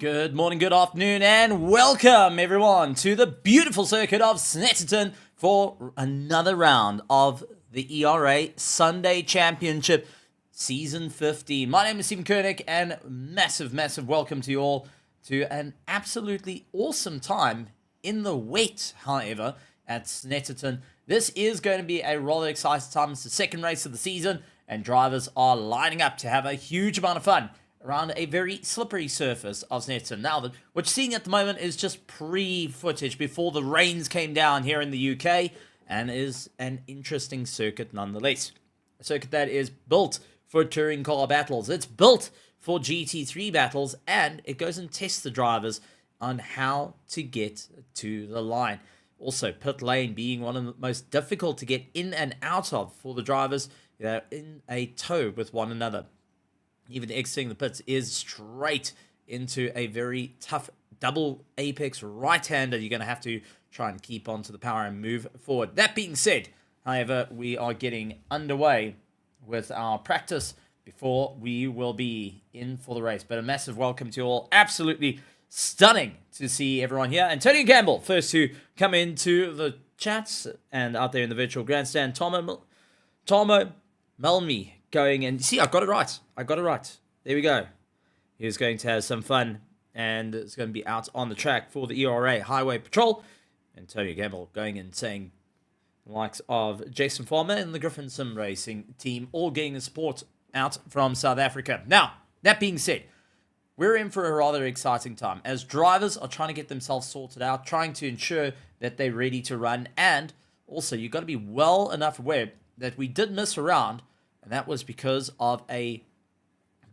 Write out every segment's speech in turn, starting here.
Good morning, good afternoon, and welcome everyone to the beautiful circuit of Snetterton for another round of the ERA Sunday Championship Season 15. My name is Stephen Koenig, and massive welcome to you all to an absolutely awesome time in the wet, however, at Snetterton. This is going to be a rather exciting time. It's the second race of the season, and drivers are lining up to have a huge amount of fun around a very slippery surface of Snetterton. Now, what you're seeing at the moment is just pre-footage before the rains came down here in the UK, and is an interesting circuit nonetheless. A circuit that is built for touring car battles. It's built for GT3 battles, and it goes and tests the drivers on how to get to the line. Also, pit lane being one of the most difficult to get in and out of for the drivers that are in a tow with one another. Even exiting the pits is straight into a very tough double apex right-hander. You're going to have to try and keep on to the power and move forward. That being said, however, we are getting underway with our practice before we will be in for the race. But a massive welcome to you all. Absolutely stunning to see everyone here. Antonio Gamble, first to come into the chats and out there in the virtual grandstand. Tomo Melmi going, and see, I got it right. There we go. He's going to have some fun, and it's going to be out on the track for the ERA Highway Patrol. Antonio Gamble going and saying the likes of Jason Farmer and the Griffin Sim Racing team all getting the support out from South Africa. Now, that being said, we're in for a rather exciting time as drivers are trying to get themselves sorted out, trying to ensure that they're ready to run, and also you've got to be well enough aware that we did miss a round, and that was because of a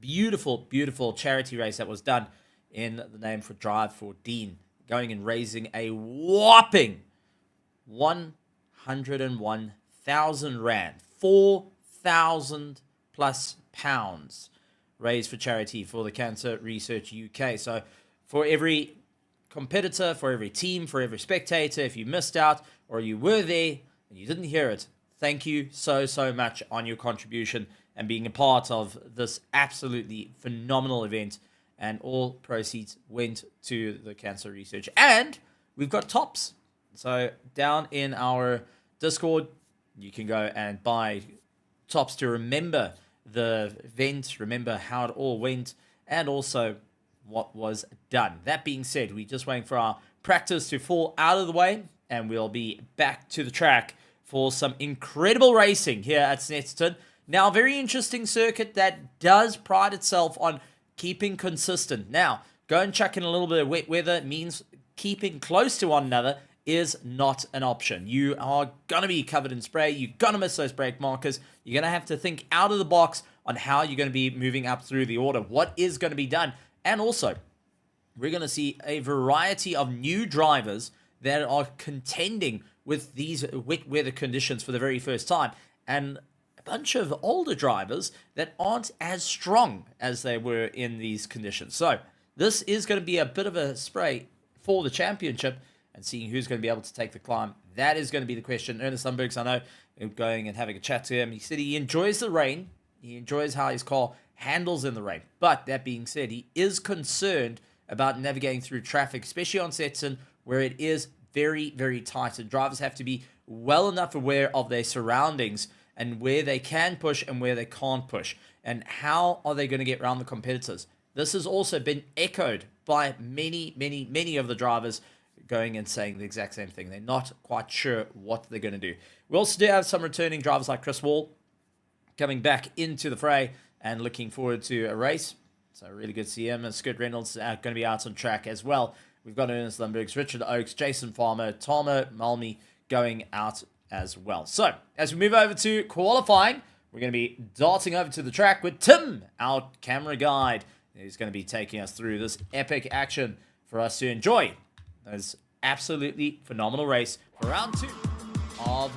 beautiful charity race that was done in the name for Drive for Dean, going and raising a whopping 101,000 Rand, 4,000 plus pounds raised for charity for the Cancer Research UK. So for every competitor, for every team, for every spectator, if you missed out or you were there and you didn't hear it, thank you so much on your contribution and being a part of this absolutely phenomenal event. And all proceeds went to the cancer research. And we've got tops. So down in our Discord, you can go and buy tops to remember the event, remember how it all went, and also what was done. That being said, we're just waiting for our practice to fall out of the way, and we'll be back to the track for some incredible racing here at Snetterton. Now, a very interesting circuit that does pride itself on keeping consistent. Now, go and chuck in a little bit of wet weather means keeping close to one another is not an option. You are going to be covered in spray. You're going to miss those brake markers. You're going to have to think out of the box on how you're going to be moving up through the order. What is going to be done? And also, we're going to see a variety of new drivers that are contending with these wet weather conditions for the very first time. And a bunch of older drivers that aren't as strong as they were in these conditions. So this is going to be a bit of a spray for the championship, and seeing who's going to be able to take the climb. That is going to be the question. Ernest Lundbergs, I know, going and having a chat to him. He said he enjoys the rain. He enjoys how his car handles in the rain. But that being said, he is concerned about navigating through traffic, especially on Snetterton, where it is very tight. And drivers have to be well enough aware of their surroundings and where they can push and where they can't push. And how are they going to get around the competitors? This has also been echoed by many of the drivers going and saying the exact same thing. They're not quite sure what they're going to do. We also do have some returning drivers like Chris Wall coming back into the fray and looking forward to a race. So really good to see him. And Scott Reynolds going to be out on track as well. We've got Ernest Lundbergs, Richard Oakes, Jason Farmer, Tomo Malmi going out as well. So as we move over to qualifying, we're going to be darting over to the track with Tim, our camera guide. He's going to be taking us through this epic action for us to enjoy. This absolutely phenomenal race for round 2 of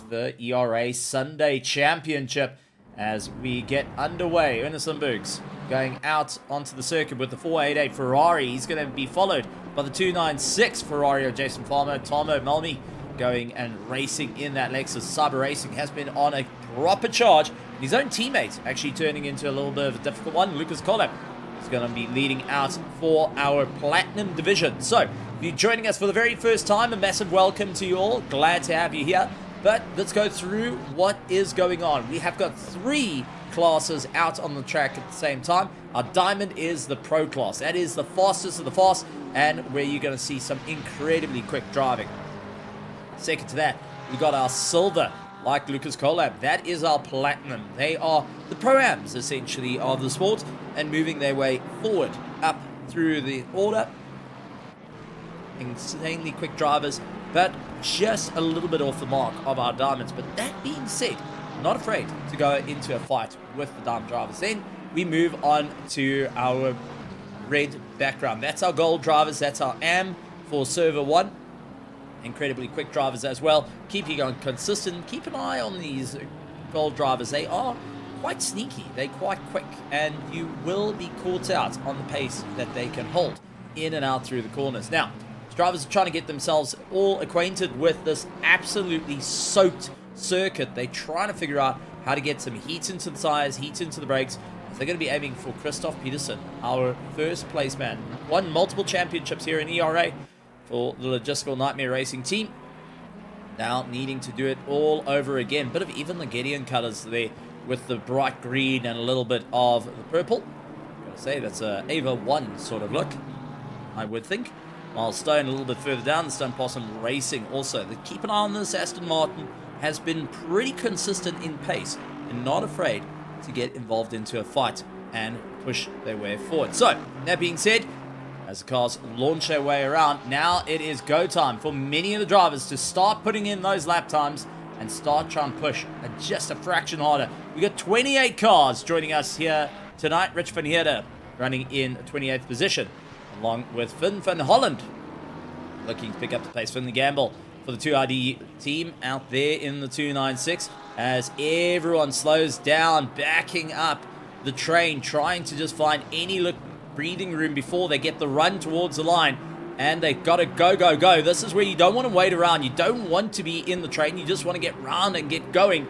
the ERA Sunday Championship as we get underway. Ernest Lundbergs going out onto the circuit with the 488 Ferrari. He's going to be followed by the 296 Ferrari of Jason Farmer. Tomo Malmi going and racing in that Lexus. Cyber Racing has been on a proper charge. His own teammate actually turning into a little bit of a difficult one. Lucas Collab is going to be leading out for our Platinum Division. So, if you're joining us for the very first time, a massive welcome to you all. Glad to have you here. But let's go through what is going on. We have got 3 classes out on the track at the same time. Our Diamond is the Pro class. That is the fastest of the fast, and where you're going to see some incredibly quick driving. Second to that, we got our Silver, like Lucas Collab. That is our Platinum. They are the Pro-Ams, essentially, of the sport, and moving their way forward up through the order. Insanely quick drivers, but just a little bit off the mark of our Diamonds. But that being said, not afraid to go into a fight with the Diamond drivers. Then we move on to our red background. That's our Gold drivers. That's our AM for Server 1. Incredibly quick drivers as well. Keeping on consistent. Keep an eye on these Gold drivers. They are quite sneaky. They're quite quick, and you will be caught out on the pace that they can hold in and out through the corners. Now, drivers are trying to get themselves all acquainted with this absolutely soaked circuit. They're trying to figure out how to get some heat into the tires, heat into the brakes. They're going to be aiming for Christoph Peterson, our first place man. Won multiple championships here in ERA for the Logistical Nightmare Racing team. Now needing to do it all over again. Bit of even the Gideon colors there with the bright green and a little bit of the purple. I'm going to say that's a Ava 1 sort of look, I would think. While Stone a little bit further down, the Stone Possum Racing also. Keep an eye on this. Aston Martin has been pretty consistent in pace and not afraid to get involved into a fight and push their way forward. So, that being said, as the cars launch their way around, now it is go time for many of the drivers to start putting in those lap times and start trying to push just a fraction harder. We got 28 cars joining us here tonight. Rich van Heerden running in 28th position, along with Finn van Holland looking to pick up the pace. Finley Gamble for the 2ID team out there in the 296 as everyone slows down, backing up the train, trying to just find any breathing room before they get the run towards the line. And they've got to go, go, go. This is where you don't want to wait around. You don't want to be in the train. You just want to get round and get going,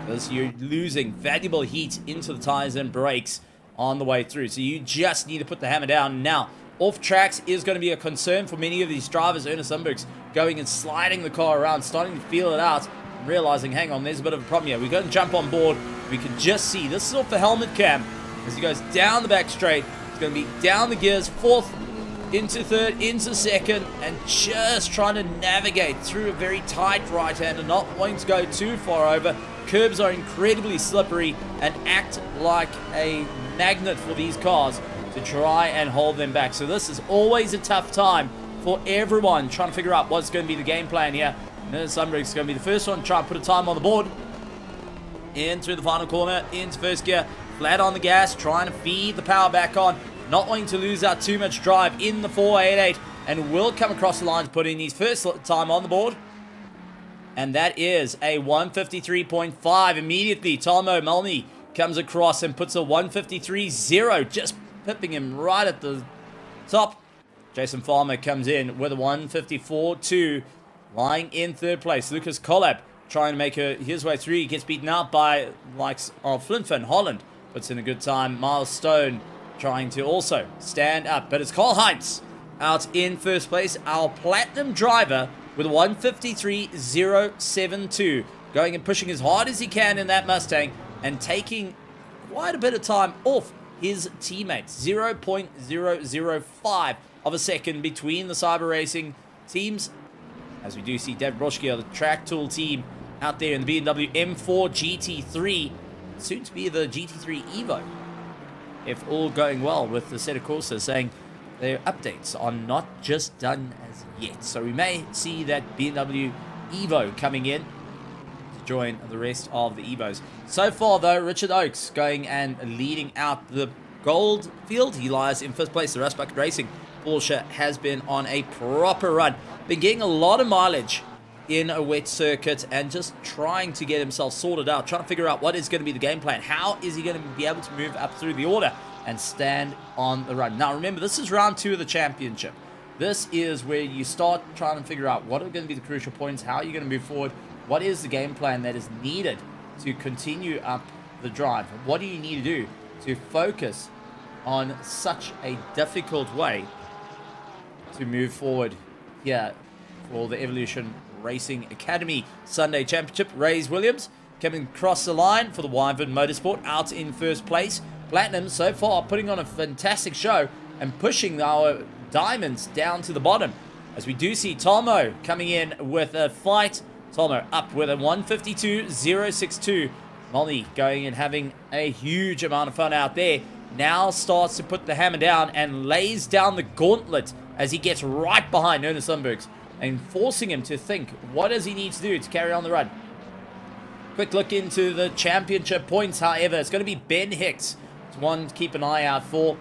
because you're losing valuable heat into the tires and brakes on the way through. So you just need to put the hammer down now. Off tracks is going to be a concern for many of these drivers. Ernest Sundberg's going and sliding the car around, starting to feel it out, and realizing, hang on, there's a bit of a problem here. We're going to jump on board. We can just see, this is off the helmet cam, as he goes down the back straight. It's going to be down the gears, fourth, into third, into second, and just trying to navigate through a very tight right hand and not wanting to go too far over. Curbs are incredibly slippery and act like a magnet for these cars to try and hold them back. So this is always a tough time for everyone trying to figure out what's going to be the game plan here. Sundberg's going to be the first one to try and put a time on the board. In through the final corner, into first gear, flat on the gas, trying to feed the power back on, not wanting to lose out too much drive in the 488, and will come across the line to put in his first time on the board. And that is a 153.5. Immediately, Talmo Malmi comes across and puts a 153.0, just pipping him right at the top. Jason Farmer comes in with a 154.2, lying in third place. Lucas Collab trying to make his way through. He gets beaten out by likes of Flynn van Holland, puts in a good time. Miles Stone trying to also stand up, but it's Karl Heinz out in first place. Our platinum driver with a 153.072, going and pushing as hard as he can in that Mustang and taking quite a bit of time off his teammates. 0.005 of a second between the Cyber Racing teams, as we do see David Broschke of the Track Tool team out there in the BMW M4 GT3, soon to be the GT3 Evo, if all going well with the Assetto Corsa, saying their updates are not just done as yet. So we may see that BMW Evo coming in to join the rest of the Evos. So far though, Richard Oakes going and leading out the gold field. He lies in first place. The Rust Bucket Racing Porsche has been on a proper run. Been getting a lot of mileage in a wet circuit and just trying to get himself sorted out, trying to figure out what is going to be the game plan. How is he going to be able to move up through the order and stand on the run? Now remember, this is round 2 of the championship. This is where you start trying to figure out what are going to be the crucial points, how are you going to move forward, what is the game plan that is needed to continue up the drive, what do you need to do to focus on such a difficult way to move forward here for the Evolution Racing Academy Sunday Championship. Ray Williams coming across the line for the Wyvern Motorsport, out in first place. Platinum so far putting on a fantastic show and pushing our Diamonds down to the bottom, as we do see Tomo coming in with a fight. Tomo up with a 152.062. Molly going and having a huge amount of fun out there. Now starts to put the hammer down and lays down the gauntlet as he gets right behind Ernest Lundbergs and forcing him to think, what does he need to do to carry on the run? Quick look into the championship points, however. It's going to be Ben Hicks. It's one to keep an eye out for,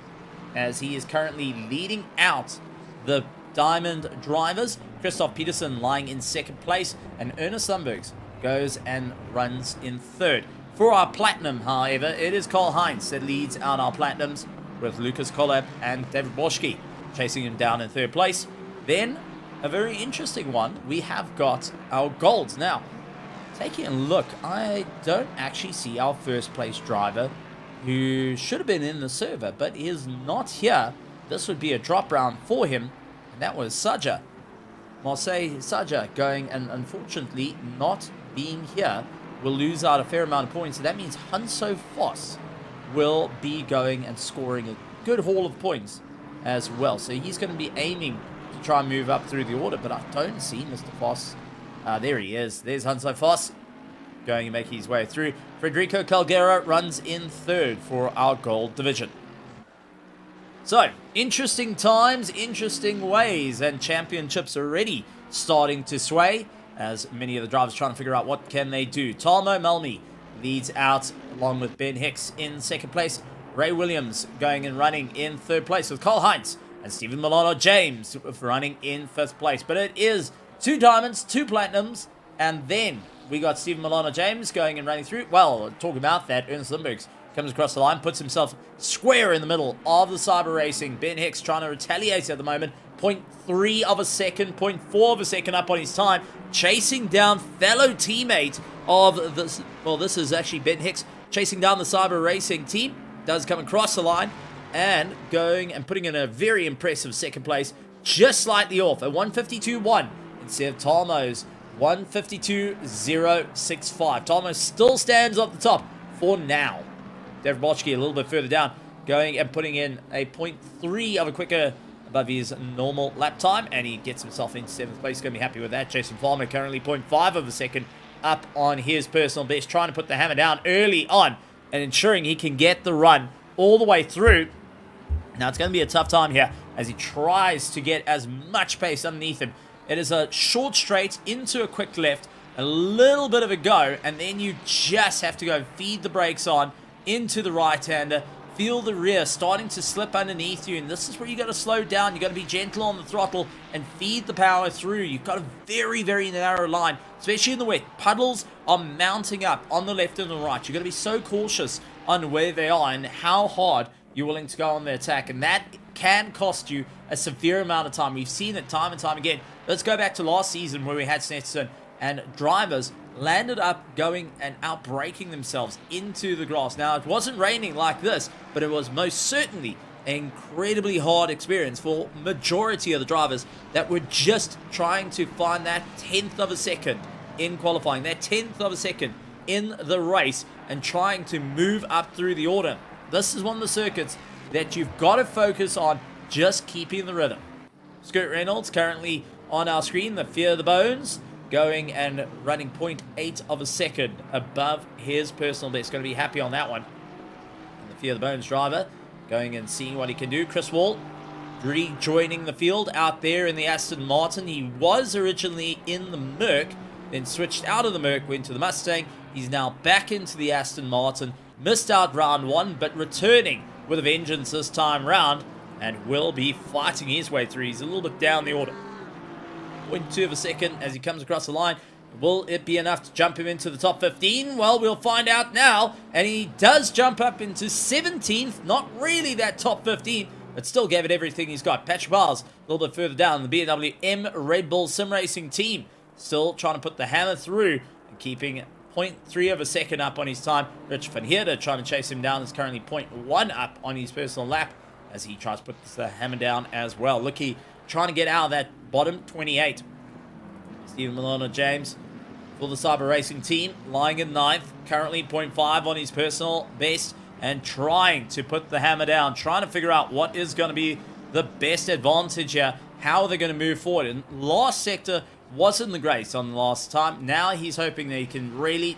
as he is currently leading out the Diamond drivers. Christoph Peterson lying in second place, and Ernest Lundbergs goes and runs in third. For our Platinum, however, it is Karl Heinz that leads out our Platinums, with Lucas Collab and David Boschke chasing him down in third place. Then, a very interesting one, we have got our Golds. Now, taking a look, I don't actually see our first place driver, who should have been in the server, but is not here. This would be a drop round for him, and that was Saja. Marseille Saja going, and unfortunately not being here will lose out a fair amount of points. So that means Hanso Foss will be going and scoring a good haul of points as well. So he's going to be aiming to try and move up through the order, but I don't see Mr. Foss. There he is. There's Hanso Foss going and making his way through. Federico Calgera runs in third for our gold division. So, interesting times, interesting ways, and championships already starting to sway, as many of the drivers trying to figure out what can they do. Talmo Melmi leads out along with Ben Hicks in second place. Ray Williams going and running in third place with Karl Heinz, and Stephen Milano James running in fifth place. But it is 2 diamonds, 2 platinums, and then we got Stephen Milano James going and running through. Well, talking about that, Ernest Lundbergs comes across the line, puts himself square in the middle of the cyber racing. Ben Hicks trying to retaliate at the moment. 0.3 of a second, 0.4 of a second up on his time, chasing down fellow teammate of this. Well, this is actually Ben Hicks chasing down the cyber racing team. Does come across the line and going and putting in a very impressive second place, just slightly off at 152.1 instead of Talmo's 152.065. Talmo still stands up the top for now. David Boschke a little bit further down, going and putting in a 0.3 of a quicker above his normal lap time, and he gets himself into 7th place. He's going to be happy with that. Jason Farmer currently 0.5 of a second up on his personal best, trying to put the hammer down early on and ensuring he can get the run all the way through. Now, it's going to be a tough time here as he tries to get as much pace underneath him. It is a short straight into a quick left, a little bit of a go, and then you just have to go feed the brakes on into the right-hander. Feel the rear starting to slip underneath you, and this is where you got to slow down. You got to be gentle on the throttle and feed the power through. You've got a very, very narrow line, especially in the wet. Puddles are mounting up on the left and the right. You've got to be so cautious on where they are and how hard you're willing to go on the attack, and that can cost you a severe amount of time. We've seen it time and time again. Let's go back to last season where we had Snetterton and drivers landed up going and outbraking themselves into the grass. Now, it wasn't raining like this, but it was most certainly an incredibly hard experience for majority of the drivers that were just trying to find that 10th of a second in qualifying, that 10th of a second in the race, and trying to move up through the order. This is one of the circuits that you've got to focus on just keeping the rhythm. Scott Reynolds currently on our screen, the Fear of the Bones, going and running 0.8 of a second above his personal best. Going to be happy on that one. And the Fear of the Bones driver going and seeing what he can do. Chris Wall rejoining the field out there in the Aston Martin. He was originally in the Merc, then switched out of the Merc, went to the Mustang. He's now back into the Aston Martin. Missed out round 1, but returning with a vengeance this time round, and will be fighting his way through. He's a little bit down the order. 0.2 of a second as he comes across the line. Will it be enough to jump him into the top 15? Well, we'll find out now. And he does jump up into 17th. Not really that top 15, but still gave it everything he's got. Patrick Bars a little bit further down. The BMW M Red Bull Sim Racing team still trying to put the hammer through and keeping 0.3 of a second up on his time. Rich van Heerden trying to chase him down is currently 0.1 up on his personal lap as he tries to put the hammer down as well. Lucky trying to get out of that bottom 28. Stephen Milano James for the Cyber Racing team, lying in 9th, currently 0.5 on his personal best, and trying to put the hammer down, trying to figure out what is going to be the best advantage here, how they're going to move forward. And last sector wasn't the greatest on the last time. Now he's hoping that he can really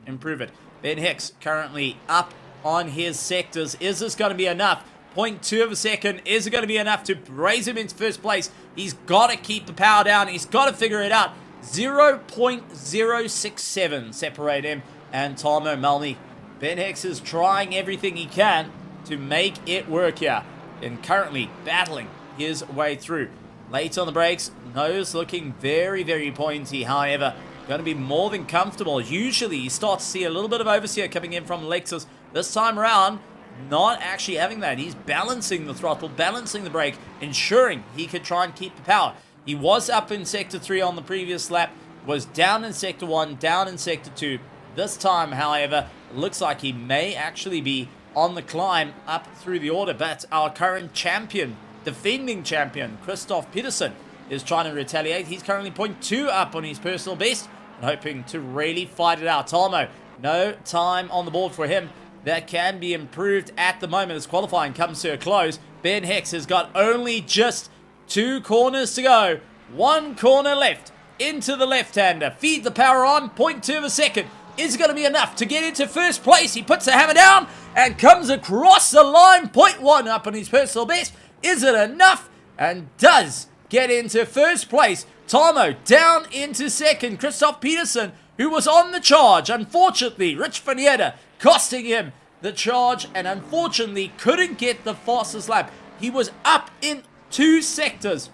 improve it. Ben Hicks currently up on his sectors. Is this going to be enough? 0.2 of a second. Is it going to be enough to raise him into first place? He's got to keep the power down. He's got to figure it out. 0.067 separate him and Timo Malny. Ben Hicks is trying everything he can to make it work here and currently battling his way through. Late on the brakes, nose looking very, very pointy. However, going to be more than comfortable. Usually you start to see a little bit of oversteer coming in from Lexus. This time around, not actually having that. He's balancing the throttle, balancing the brake, ensuring he could try and keep the power. He was up in Sector 3 on the previous lap, was down in Sector 1, down in Sector 2. This time, however, looks like he may actually be on the climb up through the order. But our current champion, defending champion, Christoph Peterson, is trying to retaliate. He's currently 0.2 up on his personal best, and hoping to really fight it out. Talmo, no time on the board for him. That can be improved at the moment as qualifying comes to a close. Ben Hicks has got only just 2 corners to go. 1 corner left. Into the left-hander. Feed the power on. 0.2 of a second. Is it going to be enough to get into first place? He puts the hammer down and comes across the line. 0.1 up on his personal best. Is it enough? And does get into first place. Timo down into second. Christoph Peterson, who was on the charge. Unfortunately, Rich van Heerden costing him the charge and unfortunately couldn't get the fastest lap. He was up in 2 sectors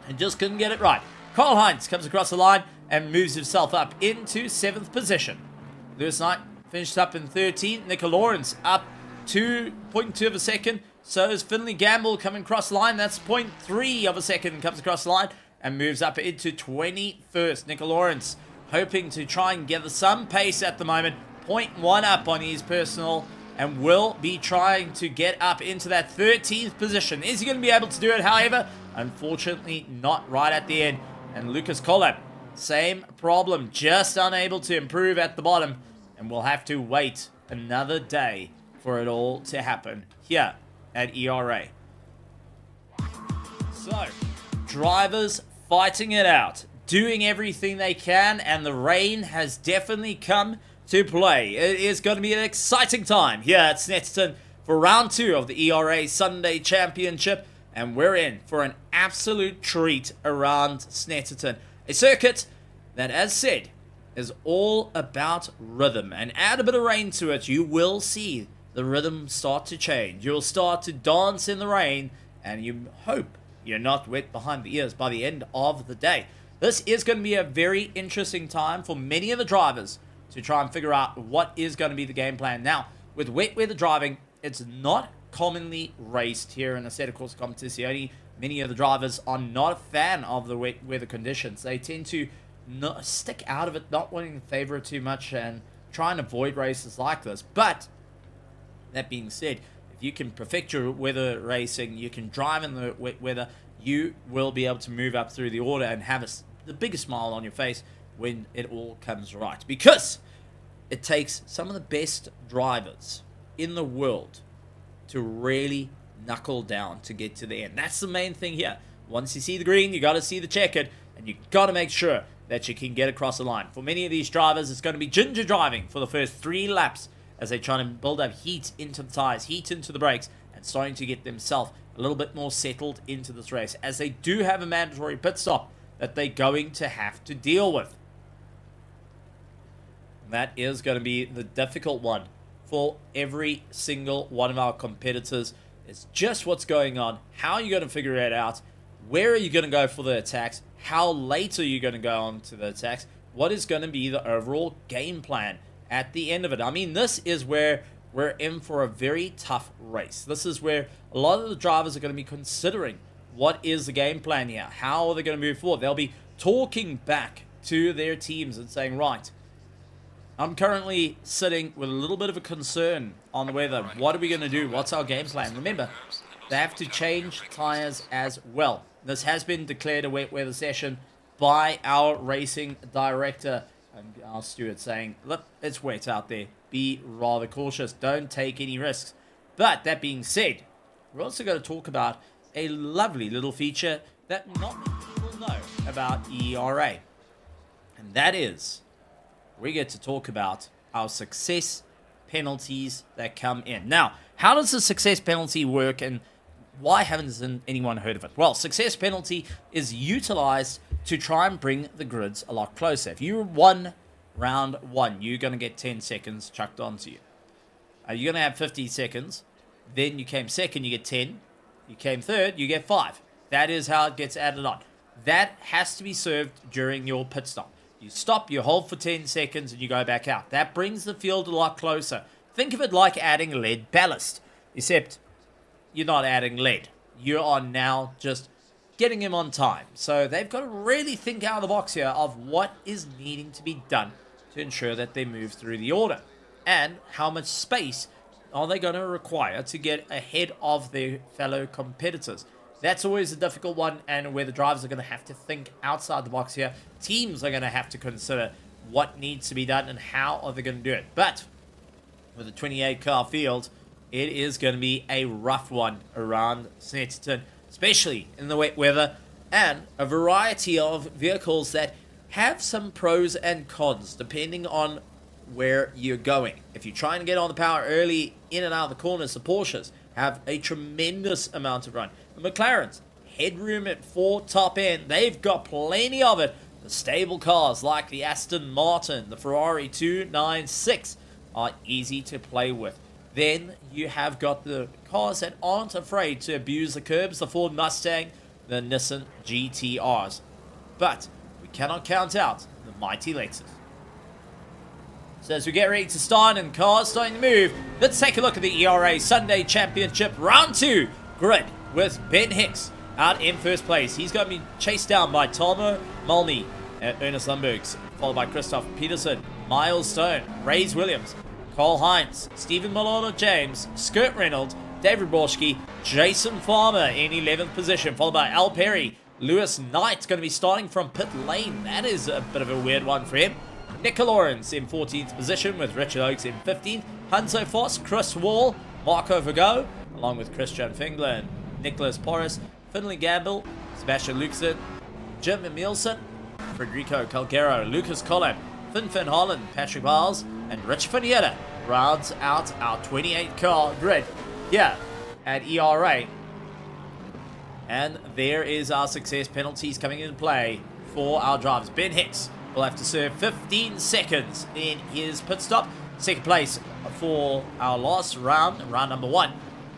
and just couldn't get it right. Karl Heinz comes across the line and moves himself up into 7th position. Lewis Knight finished up in 13th. Nico Lawrence up 2.2 of a second. So is Finley Gamble coming across the line. That's 0.3 of a second comes across the line and moves up into 21st. Nico Lawrence hoping to try and gather some pace at the moment. 0.1 up on his personal and will be trying to get up into that 13th position. Is he going to be able to do it, however? Unfortunately, not right at the end. And Lucas Collab, same problem, just unable to improve at the bottom. And we'll have to wait another day for it all to happen here at ERA. So, drivers fighting it out, doing everything they can, and the rain has definitely come to play. It is going to be an exciting time here at Snetterton for round 2 of the ERA Sunday Championship, and we're in for an absolute treat around Snetterton. A circuit that, as said, is all about rhythm, and add a bit of rain to it, you will see the rhythm start to change. You'll start to dance in the rain, and you hope you're not wet behind the ears by the end of the day. This is going to be a very interesting time for many of the drivers to try and figure out what is going to be the game plan. Now, with wet weather driving, it's not commonly raced here in the Snetterton Competizione. Many of the drivers are not a fan of the wet weather conditions. They tend to not stick out of it, not wanting to favor it too much and try and avoid races like this. But that being said, if you can perfect your weather racing, you can drive in the wet weather, you will be able to move up through the order and have the biggest smile on your face when it all comes right. Because it takes some of the best drivers in the world to really knuckle down to get to the end. That's the main thing here. Once you see the green, you got to see the checkered, and you got to make sure that you can get across the line. For many of these drivers, it's going to be ginger driving for the first 3 laps as they try to build up heat into the tires, heat into the brakes, and starting to get themselves a little bit more settled into this race, as they do have a mandatory pit stop that they're going to have to deal with. That is going to be the difficult one for every single one of our competitors. It's just what's going on. How are you going to figure it out? Where are you going to go for the attacks? How late are you going to go on to the attacks? What is going to be the overall game plan at the end of it? I mean, this is where we're in for a very tough race. This is where a lot of the drivers are going to be considering what is the game plan here. How are they going to move forward? They'll be talking back to their teams and saying, right, I'm currently sitting with a little bit of a concern on the weather. What are we going to do? What's our game plan? Remember, they have to change tyres as well. This has been declared a wet weather session by our racing director and our steward, saying, look, it's wet out there. Be rather cautious. Don't take any risks. But that being said, we're also going to talk about a lovely little feature that not many people know about ERA. And that is, we get to talk about our success penalties that come in. Now, how does the success penalty work, and why haven't anyone heard of it? Well, success penalty is utilized to try and bring the grids a lot closer. If you won round 1, you're going to get 10 seconds chucked onto you. You're going to have 50 seconds. Then you came second, you get 10. You came third, you get 5. That is how it gets added on. That has to be served during your pit stop. You stop, you hold for 10 seconds, and you go back out. That brings the field a lot closer. Think of it like adding lead ballast, except you're not adding lead. You are now just getting him on time. So they've got to really think out of the box here of what is needing to be done to ensure that they move through the order. And how much space are they going to require to get ahead of their fellow competitors? That's always a difficult one, and where the drivers are going to have to think outside the box here. Teams are going to have to consider what needs to be done and how are they going to do it. But with a 28-car field, it is going to be a rough one around Snetterton, especially in the wet weather, and a variety of vehicles that have some pros and cons depending on where you're going. If you're trying to get on the power early in and out of the corners, the Porsches have a tremendous amount of run. The McLarens, headroom at 4 top end, they've got plenty of it. The stable cars like the Aston Martin, the Ferrari 296 are easy to play with. Then you have got the cars that aren't afraid to abuse the curbs, the Ford Mustang, the Nissan GTRs. But we cannot count out the mighty Lexus. So as we get ready to start and cars starting to move, let's take a look at the ERA Sunday Championship Round 2 grid with Ben Hicks out in first place. He's going to be chased down by Tomo Malmy, Ernest Lundbergs, followed by Christoph Peterson, Miles Stone, Rays Williams, Cole Hines, Stephen Malona James, Skurt Reynolds, David Borschke, Jason Farmer in 11th position, followed by Al Perry. Lewis Knight going to be starting from pit lane. That is a bit of a weird one for him. Nick Lawrence in 14th position with Richard Oakes in 15th. Hanso Foss, Chris Wall, Marco Vergo, along with Christian Fingler and Nicholas Porras, Finley Gamble, Sebastian Luxon, Jim Emilson, Federico Calgero, Lucas Collab, Finn Holland, Patrick Miles, and Rich Finietta rounds out our 28-car grid here at ERA. And there is our success penalties coming into play for our drivers. Ben Hicks will have to serve 15 seconds in his pit stop. Second place for our last round, round number 1,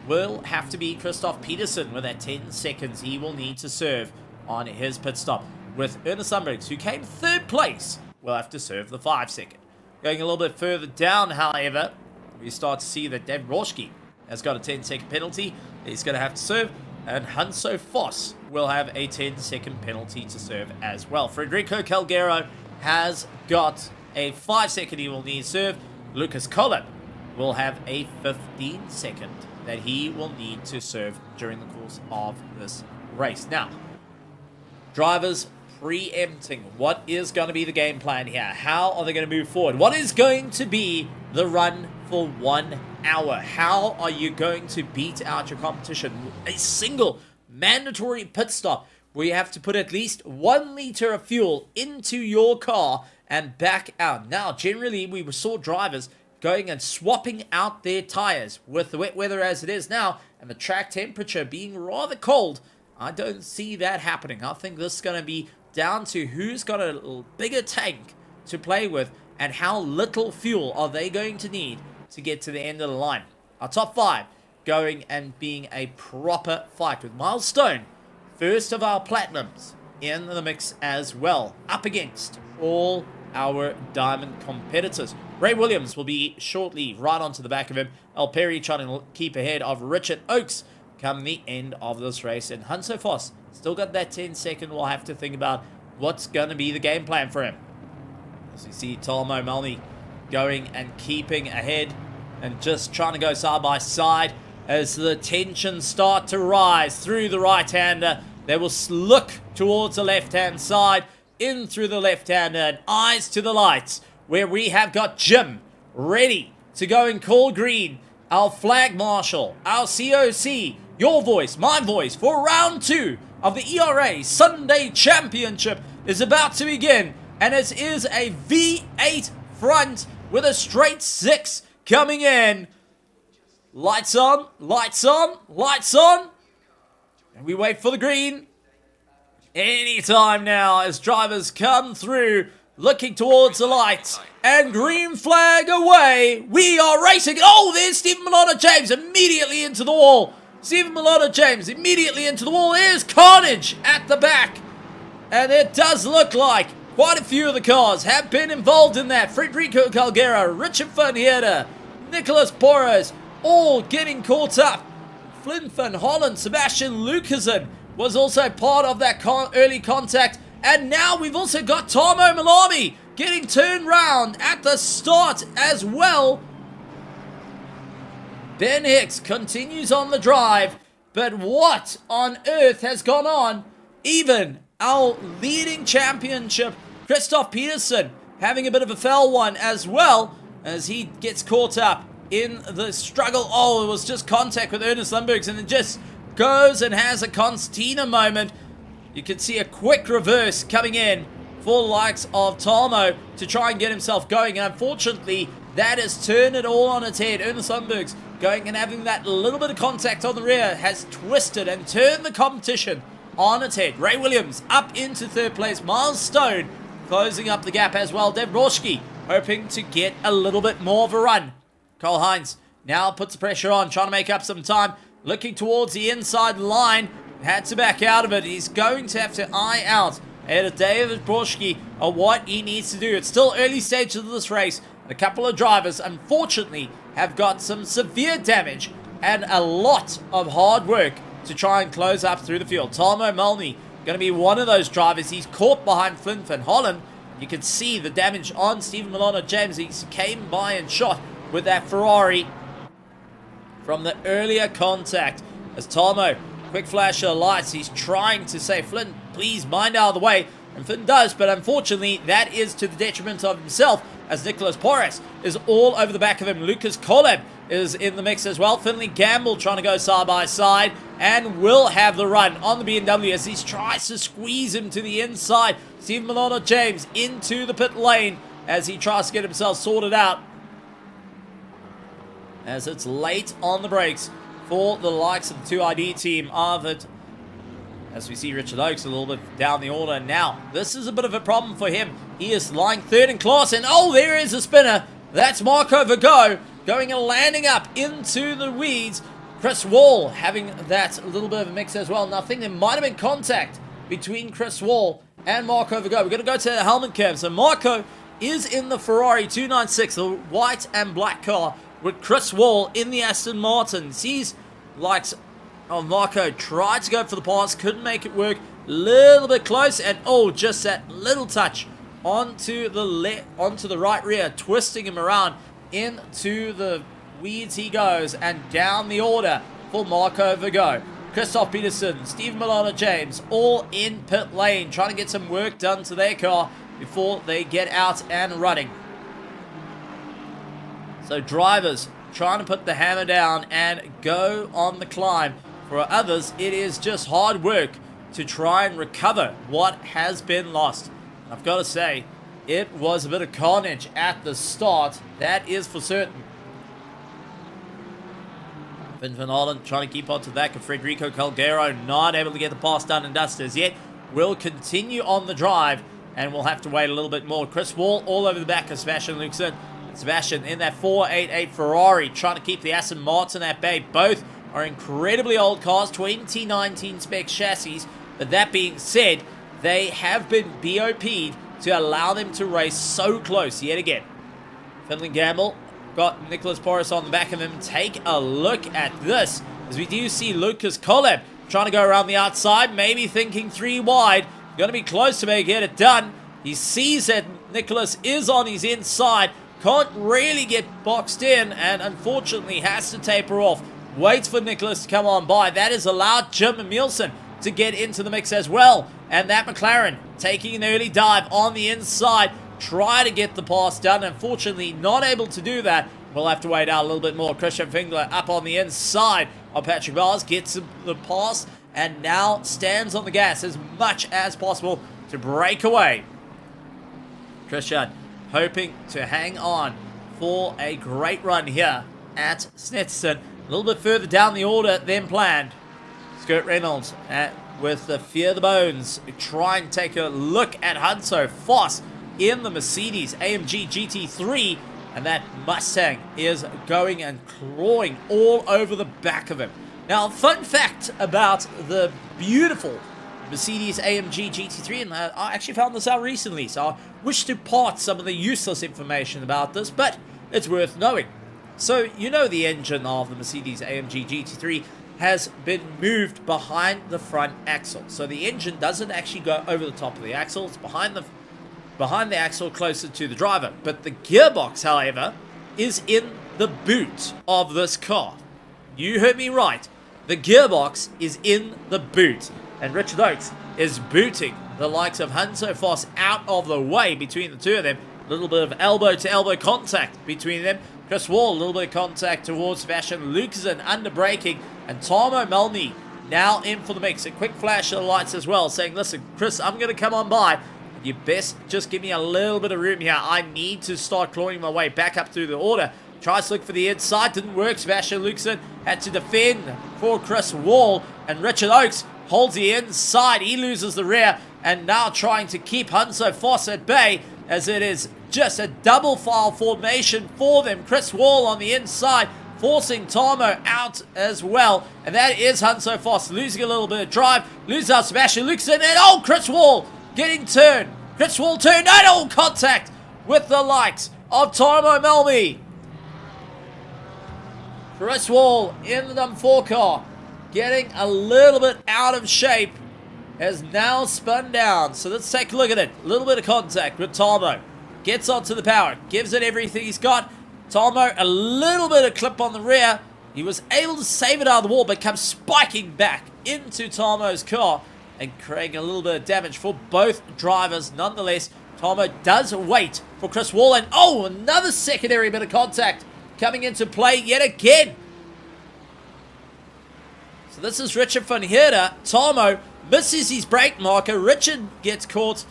will have to be Christoph Peterson with that 10 seconds he will need to serve on his pit stop. With Ernest Lundbergs, who came third place, will have to serve the 5 second. Going a little bit further down, however, we start to see that David Borschke has got a 10-second penalty he's going to have to serve, and Hanso Foss will have a 10-second penalty to serve as well. Federico Calgero has got a 5-second he will need to serve. Lucas Collab will have a 15-second that he will need to serve during the course of this race. Now, drivers preempting what is going to be the game plan here. How are they going to move forward? What is going to be the run for 1 hour? How are you going to beat out your competition? A single mandatory pit stop where you have to put at least 1 liter of fuel into your car and back out. Now, generally, we saw drivers going and swapping out their tires with the wet weather as it is now and the track temperature being rather cold. I don't see that happening. I think this is going to be down to who's got a bigger tank to play with and how little fuel are they going to need to get to the end of the line. Our top 5 going and being a proper fight with Miles Stone, first of our platinums, in the mix as well, up against all our diamond competitors. Ray Williams will be shortly right onto the back of him. Al Perry trying to keep ahead of Richard Oakes come the end of this race. And Hanso Foss still got that 10-second. We'll have to think about what's going to be the game plan for him. As you see, Tolmo Malmy going and keeping ahead and just trying to go side by side as the tensions start to rise through the right-hander. They will look towards the left-hand side, in through the left-hander, and eyes to the lights, where we have got Jim ready to go and call green. Our flag marshal, our COC, your voice, my voice, for round 2 of the ERA Sunday Championship is about to begin. And it is a V8 front with a straight 6 coming in. Lights on, lights on, lights on. And we wait for the green. Anytime now as drivers come through, looking towards the lights. And green flag away. We are racing. Oh, there's Stephen Milano-James immediately into the wall. Stephen Milano-James immediately into the wall. There's carnage at the back. And it does look like quite a few of the cars have been involved in that. Federico Calgera, Richard Van Heerden, Nicholas Porras, all getting caught up. Flynn van Holland, Sebastian Lucasen was also part of that early contact. And now we've also got Tomo Malami getting turned round at the start as well. Ben Hicks continues on the drive. But what on earth has gone on? Even our leading championship, Christoph Peterson, having a bit of a foul one as well as he gets caught up in the struggle. Oh, it was just contact with Ernest Lundbergs, and it just goes and has a Constantina moment. You can see a quick reverse coming in for the likes of Tomo to try and get himself going. And unfortunately, that has turned it all on its head. Ernest Lundbergs going and having that little bit of contact on the rear has twisted and turned the competition on its head. Ray Williams up into third place. Miles Stone closing up the gap as well. Deb Roschke hoping to get a little bit more of a run. Cole Hines now puts the pressure on, trying to make up some time. Looking towards the inside line. Had to back out of it. He's going to have to eye out ahead of David Broschke of what he needs to do. It's still early stages of this race. A couple of drivers, unfortunately, have got some severe damage and a lot of hard work to try and close up through the field. Tomo Malmi going to be one of those drivers. He's caught behind Flynn van Holland. You can see the damage on Stephen Milano-James. He came by and shot with that Ferrari from the earlier contact. As Tomo, quick flash of lights, he's trying to say, Flynn, please mind out of the way. And Flynn does, but unfortunately, that is to the detriment of himself, as Nicholas Porras is all over the back of him. Lucas Koleb is in the mix as well. Finley Gamble trying to go side by side and will have the run on the BMW as he tries to squeeze him to the inside. Stephen Milano-James into the pit lane as he tries to get himself sorted out, as it's late on the brakes for the likes of the 2ID team. Arvid, as we see Richard Oakes a little bit down the order. Now, this is a bit of a problem for him. He is lying third in class, and oh, there is a spinner. That's Marco Vergo going and landing up into the weeds. Chris Wall having that little bit of a mix as well. Now, I think there might have been contact between Chris Wall and Marco Vergo. We're going to go to the helmet cam. So Marco is in the Ferrari 296, the white and black car, with Chris Wall in the Aston Martin. Sees likes of Marco tried to go for the pass, couldn't make it work. Little bit close, and oh, just that little touch onto the right rear, twisting him around into the weeds he goes, and down the order for Marco Vergo. Christoph Peterson, Steve Milano-James, all in pit lane, trying to get some work done to their car before they get out and running. So drivers trying to put the hammer down and go on the climb. For others, it is just hard work to try and recover what has been lost. I've got to say, it was a bit of carnage at the start. That is for certain. Finn van Holland trying to keep on to the back of Federico Calgero. Not able to get the pass done and dusted as yet. Will continue on the drive, and we'll have to wait a little bit more. Chris Wall all over the back of Sebastian Luxon. Sebastian in that 488 Ferrari trying to keep the Aston Martin at bay. Both are incredibly old cars, 2019 spec chassis. But that being said, they have been BOP'd to allow them to race so close yet again. Finley Gamble got Nicholas Porras on the back of him. Take a look at this, as we do see Lucas Koleb trying to go around the outside, maybe thinking 3 wide. Going to be close to get it done. He sees that Nicholas is on his inside, can't really get boxed in and unfortunately has to taper off. Waits for Nicholas to come on by. That has allowed Jim Emilson to get into the mix as well. And that McLaren taking an early dive on the inside. Try to get the pass done. Unfortunately, not able to do that. We'll have to wait out a little bit more. Christian Fingler up on the inside of Patrick Bowers. Gets the pass and now stands on the gas as much as possible to break away. Christian hoping to hang on for a great run here at Snetterton. A little bit further down the order than planned. Kurt Reynolds with the Fear the Bones. Try and take a look at Hanso Voss in the Mercedes AMG GT3. And that Mustang is going and clawing all over the back of him. Now, fun fact about the beautiful Mercedes AMG GT3, and I actually found this out recently, so I wish to part some of the useless information about this, but it's worth knowing. So, you know the engine of the Mercedes AMG GT3 has been moved behind the front axle. So the engine doesn't actually go over the top of the axle, it's behind the axle closer to the driver. But the gearbox, however, is in the boot of this car. You heard me right. The gearbox is in the boot. And Richard Oakes is booting the likes of Hanso Voss out of the way between the two of them. A little bit of elbow-to-elbow contact between them. Chris Wall, a little bit of contact towards Sebastian Lucasen, under braking. And Tarmo Malmi now in for the mix. A quick flash of the lights as well, saying, listen, Chris, I'm going to come on by. You best just give me a little bit of room here. I need to start clawing my way back up through the order. Tries to look for the inside. Didn't work. Sebastian Lucasen had to defend for Chris Wall. And Richard Oakes holds the inside. He loses the rear. And now trying to keep Hanso Voss at bay, as it is just a double file formation for them. Chris Wall on the inside, forcing Tarmo out as well. And that is Hanso Voss losing a little bit of drive. Loses out Sebastian Lucasen. And Chris Wall getting turned. Chris Wall turned and all contact with the likes of Tarmo Malmi. Chris Wall in the number 4 car, getting a little bit out of shape, has now spun down. So let's take a look at it. A little bit of contact with Tarmo. Gets onto the power, gives it everything he's got. Tarmo, a little bit of clip on the rear. He was able to save it out of the wall, but comes spiking back into Tarmo's car and creating a little bit of damage for both drivers. Nonetheless, Tarmo does wait for Chris Wall, and another secondary bit of contact coming into play yet again. So this is Richard van Heerden. Tarmo misses his brake marker. Richard gets caught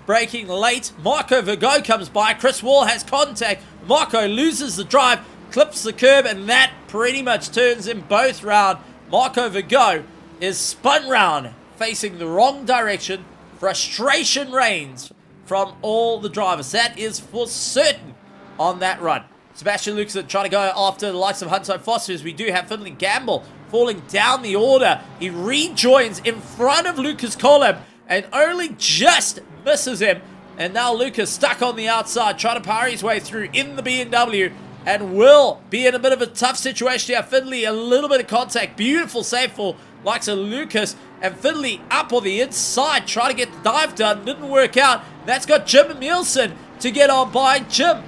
braking late. Marco Virgo comes by. Chris Wall has contact. Marco loses the drive, clips the curb, and that pretty much turns him both round. Marco Virgo is spun round, facing the wrong direction. Frustration reigns from all the drivers. That is for certain on that run. Sebastian Lucasen trying to go after the likes of Hanso Voss, as we do have Finley Gamble falling down the order. He rejoins in front of Lucas Coleb and only just misses him. And now Lucas stuck on the outside, trying to power his way through in the BMW, and will be in a bit of a tough situation here. Finley, a little bit of contact. Beautiful save for likes of Lucas. And Finley up on the inside, trying to get the dive done. Didn't work out. That's got Jim Emilson to get on by. Jim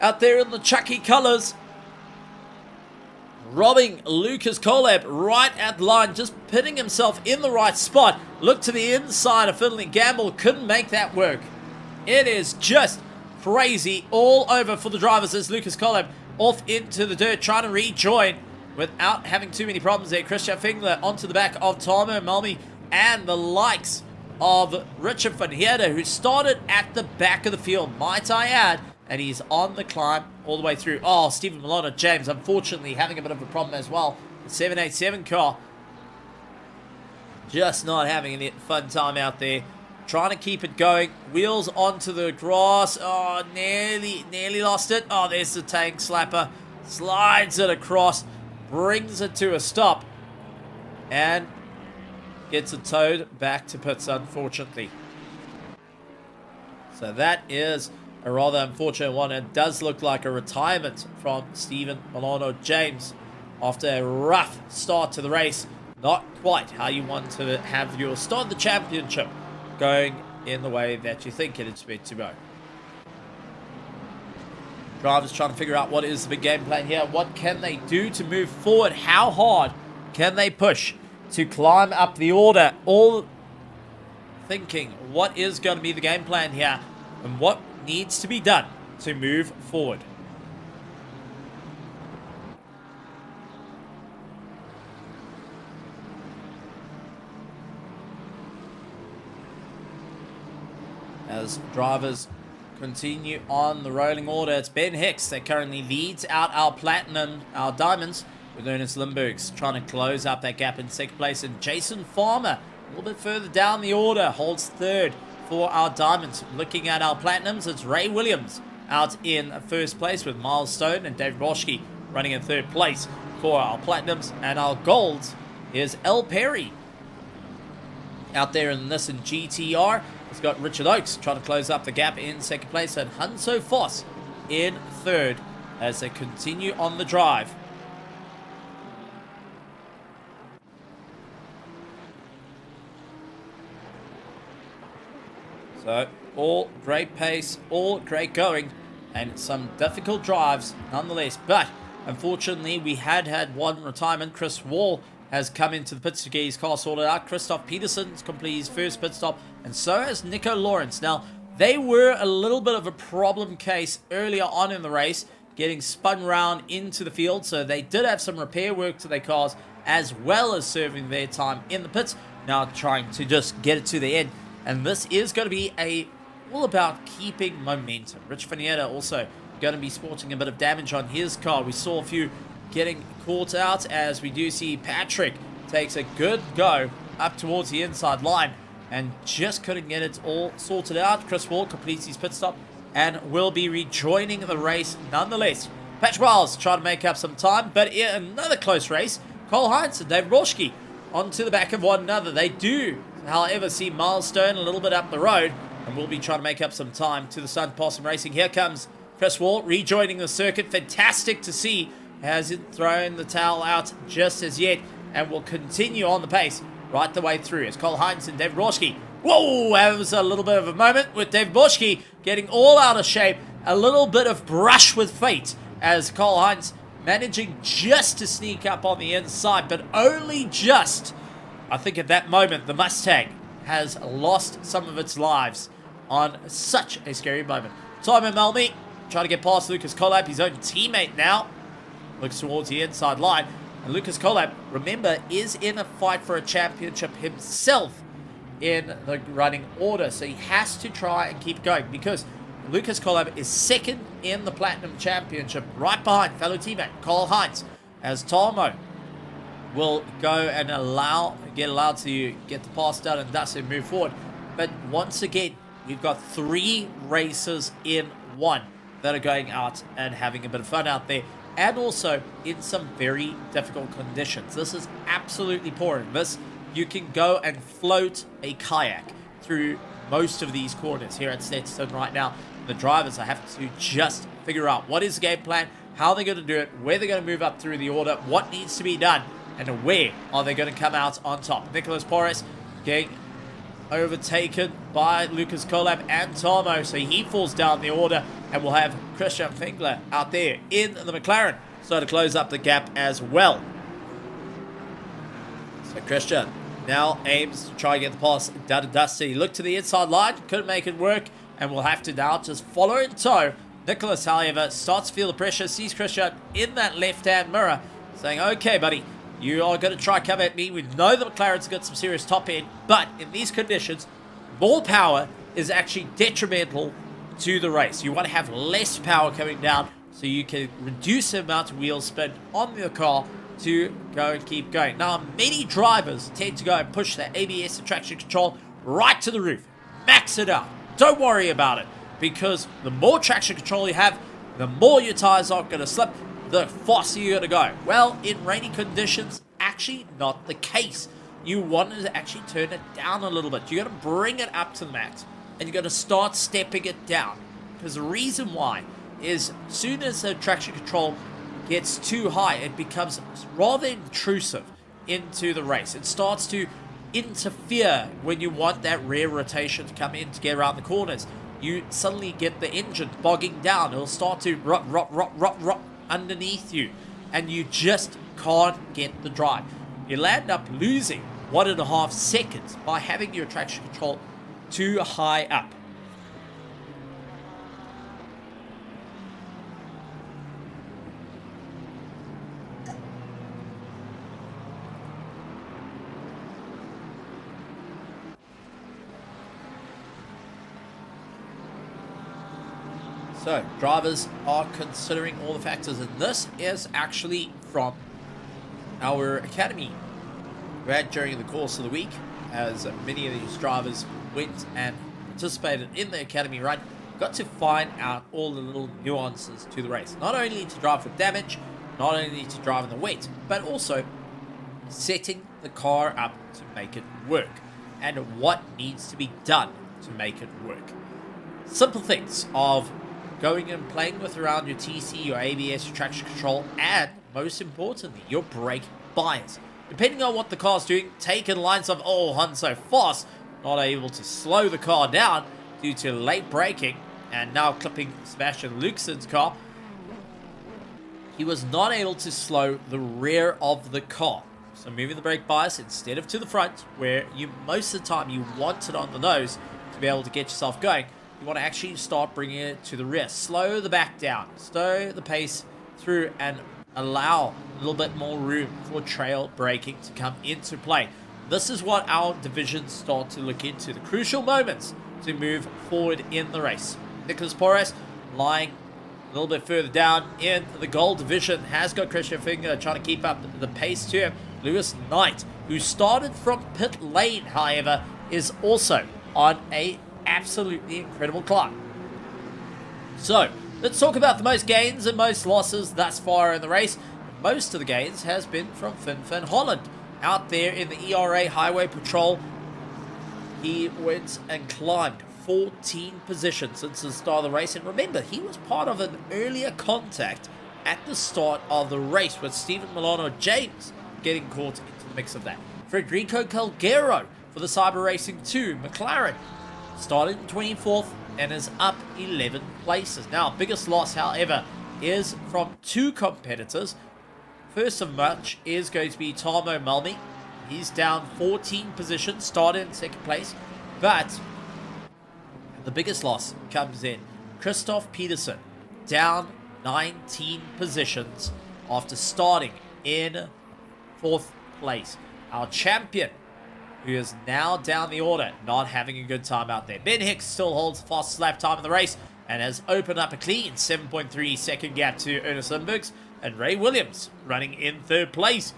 out there in the Chucky colours, robbing Lucas Coleb right at the line, just pinning himself in the right spot. Look to the inside of Finley Gamble, couldn't make that work. It is just crazy all over for the drivers as Lucas Coleb off into the dirt, trying to rejoin without having too many problems there. Christian Fingler onto the back of Tarmo Malmi and the likes of Richard van Heerden, who started at the back of the field, might I add, and he's on the climb all the way through. Stephen Milano James, unfortunately, having a bit of a problem as well. The 787 car, just not having a fun time out there. Trying to keep it going. Wheels onto the grass. Nearly lost it. There's the tank slapper. Slides it across. Brings it to a stop. And gets it towed back to pits, unfortunately. So that is a rather unfortunate one. It does look like a retirement from Stephen Milano James after a rough start to the race. Not quite how you want to have your start of the championship going in the way that you think it's meant to go. Drivers trying to figure out what is the big game plan here. What can they do to move forward? How hard can they push to climb up the order? All thinking what is going to be the game plan here and what needs to be done to move forward. As drivers continue on the rolling order, it's Ben Hicks that currently leads out our diamonds, with Ernest Limburgs trying to close up that gap in second place, and Jason Farmer a little bit further down the order holds third for our diamonds. Looking at our platinums, it's Ray Williams out in first place with Miles Stone, and David Boschke running in third place for our platinums, and our golds is El Perry out there in the Nissan GTR. It's got Richard Oakes trying to close up the gap in second place, and Hanso Foss in third as they continue on the drive. So, all great pace, all great going, and some difficult drives nonetheless. But, unfortunately, we had one retirement. Chris Wall has come into the pits to get his car sorted out. Christoph Peterson's completed his first pit stop, and so has Nico Lawrence. Now, they were a little bit of a problem case earlier on in the race, getting spun round into the field, so they did have some repair work to their cars, as well as serving their time in the pits, now trying to just get it to the end. And this is going to be all about keeping momentum. Rich Fanietta also going to be sporting a bit of damage on his car. We saw a few getting caught out, as we do see Patrick takes a good go up towards the inside line and just couldn't get it all sorted out. Chris Wall completes his pit stop and will be rejoining the race nonetheless. Patrick Wiles trying to make up some time, but in another close race, Cole Heinz and David Roschke onto the back of one another. They do, however, see Milestone a little bit up the road, and will be trying to make up some time to the Sun Possum Racing. Here comes Chris Wall rejoining the circuit. Fantastic to see. Hasn't thrown the towel out just as yet, and will continue on the pace right the way through. It's Cole Heinz and David Borschke. Whoa, that was a little bit of a moment with David Borschke getting all out of shape. A little bit of brush with fate as Cole Heinz managing just to sneak up on the inside, but only just. I think at that moment, the Mustang has lost some of its lives on such a scary moment. Simon Melmy trying to get past Lucas Collab, his own teammate now. Looks towards the inside line. And Lucas Collab, remember, is in a fight for a championship himself in the running order. So he has to try and keep going, because Lucas Collab is second in the Platinum Championship, right behind fellow teammate Cole Heinz, as Tomo will go and get allowed to get the pass done and thus move forward. But once again, we've got 3 races in one that are going out and having a bit of fun out there, and also in some very difficult conditions. This is absolutely pouring. This, you can go and float a kayak through most of these corners here at Snetterton right now. The drivers are having to just figure out what is the game plan, how they're going to do it, where they're going to move up through the order, what needs to be done, and where are they going to come out on top. Nicholas Porres getting overtaken by Lucas Collab and Tomo, so he falls down the order, and we'll have Christian Fingler out there in the McLaren, so to close up the gap as well. So Christian now aims to try and get the pass down to Dusty. Look to the inside line, couldn't make it work, and we'll have to now just follow in tow. Nicholas, however, starts to feel the pressure, sees Christian in that left-hand mirror, saying, okay, buddy, you are going to try come at me. We know the McLaren's got some serious top end, but in these conditions, more power is actually detrimental to the race. You want to have less power coming down so you can reduce the amount of wheel spin on the car to go and keep going. Now, many drivers tend to go and push their ABS and traction control right to the roof. Max it out. Don't worry about it, because the more traction control you have, the more your tires aren't going to slip, the faster you're going to go. Well, in rainy conditions, actually not the case. You want to actually turn it down a little bit. You're going to bring it up to the max, and you're going to start stepping it down. Because the reason why is, as soon as the traction control gets too high, it becomes rather intrusive into the race. It starts to interfere when you want that rear rotation to come in to get around the corners. you suddenly get the engine bogging down. It'll start to rot underneath you, and you just can't get the drive. You'll end up losing 1.5 seconds by having your traction control too high up. So, drivers are considering all the factors, and this is actually from our academy we had during the course of the week, as many of these drivers went and participated in the academy run, got to find out all the little nuances to the race. Not only to drive with damage, not only to drive in the wet, but also setting the car up to make it work, and what needs to be done to make it work. Simple things of going and playing with around your TC, your ABS, your traction control, and most importantly, your brake bias. Depending on what the car's doing, taking lines of, oh, Hun so fast, not able to slow the car down due to late braking, and now clipping Sebastian Luxon's car. He was not able to slow the rear of the car. So moving the brake bias instead of to the front, where you most of the time you want it on the nose to be able to get yourself going, you want to actually start bringing it to the rear. Slow the back down, slow the pace through, and allow a little bit more room for trail braking to come into play. This is what our divisions start to look into, the crucial moments to move forward in the race. Nicholas Porras lying a little bit further down in the gold division, has got Christian Finger trying to keep up the pace to him. Lewis Knight, who started from pit lane, however, is also on a absolutely incredible climb. So, let's talk about the most gains and most losses thus far in the race. Most of the gains has been from Finn Holland. Out there in the ERA Highway Patrol, he went and climbed 14 positions since the start of the race. And remember, he was part of an earlier contact at the start of the race with Stephen Milano James getting caught into the mix of that. Federico Calgero for the Cyber Racing 2 McLaren started in 24th and is up 11 places. Now, biggest loss, however, is from two competitors. First of much is going to be Tarmo Malmi. He's down 14 positions, started in second place. But the biggest loss comes in Christoph Peterson, down 19 positions after starting in fourth place. Our champion, who is now down the order, not having a good time out there. Ben Hicks still holds the fastest lap time in the race and has opened up a clean 7.3 second gap to Ernest Lindbergs, and Ray Williams running in third place.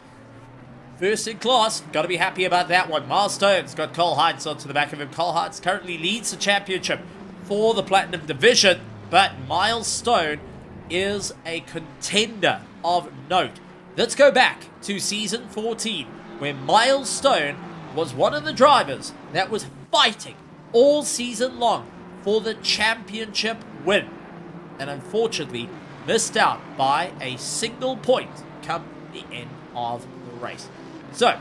First in class, got to be happy about that one. Miles Stone's got Cole Hines onto the back of him. Cole Hines currently leads the championship for the Platinum Division, but Miles Stone is a contender of note. Let's go back to season 14, where Miles Stone was one of the drivers that was fighting all season long for the championship win, and unfortunately missed out by a single point come the end of the race. So,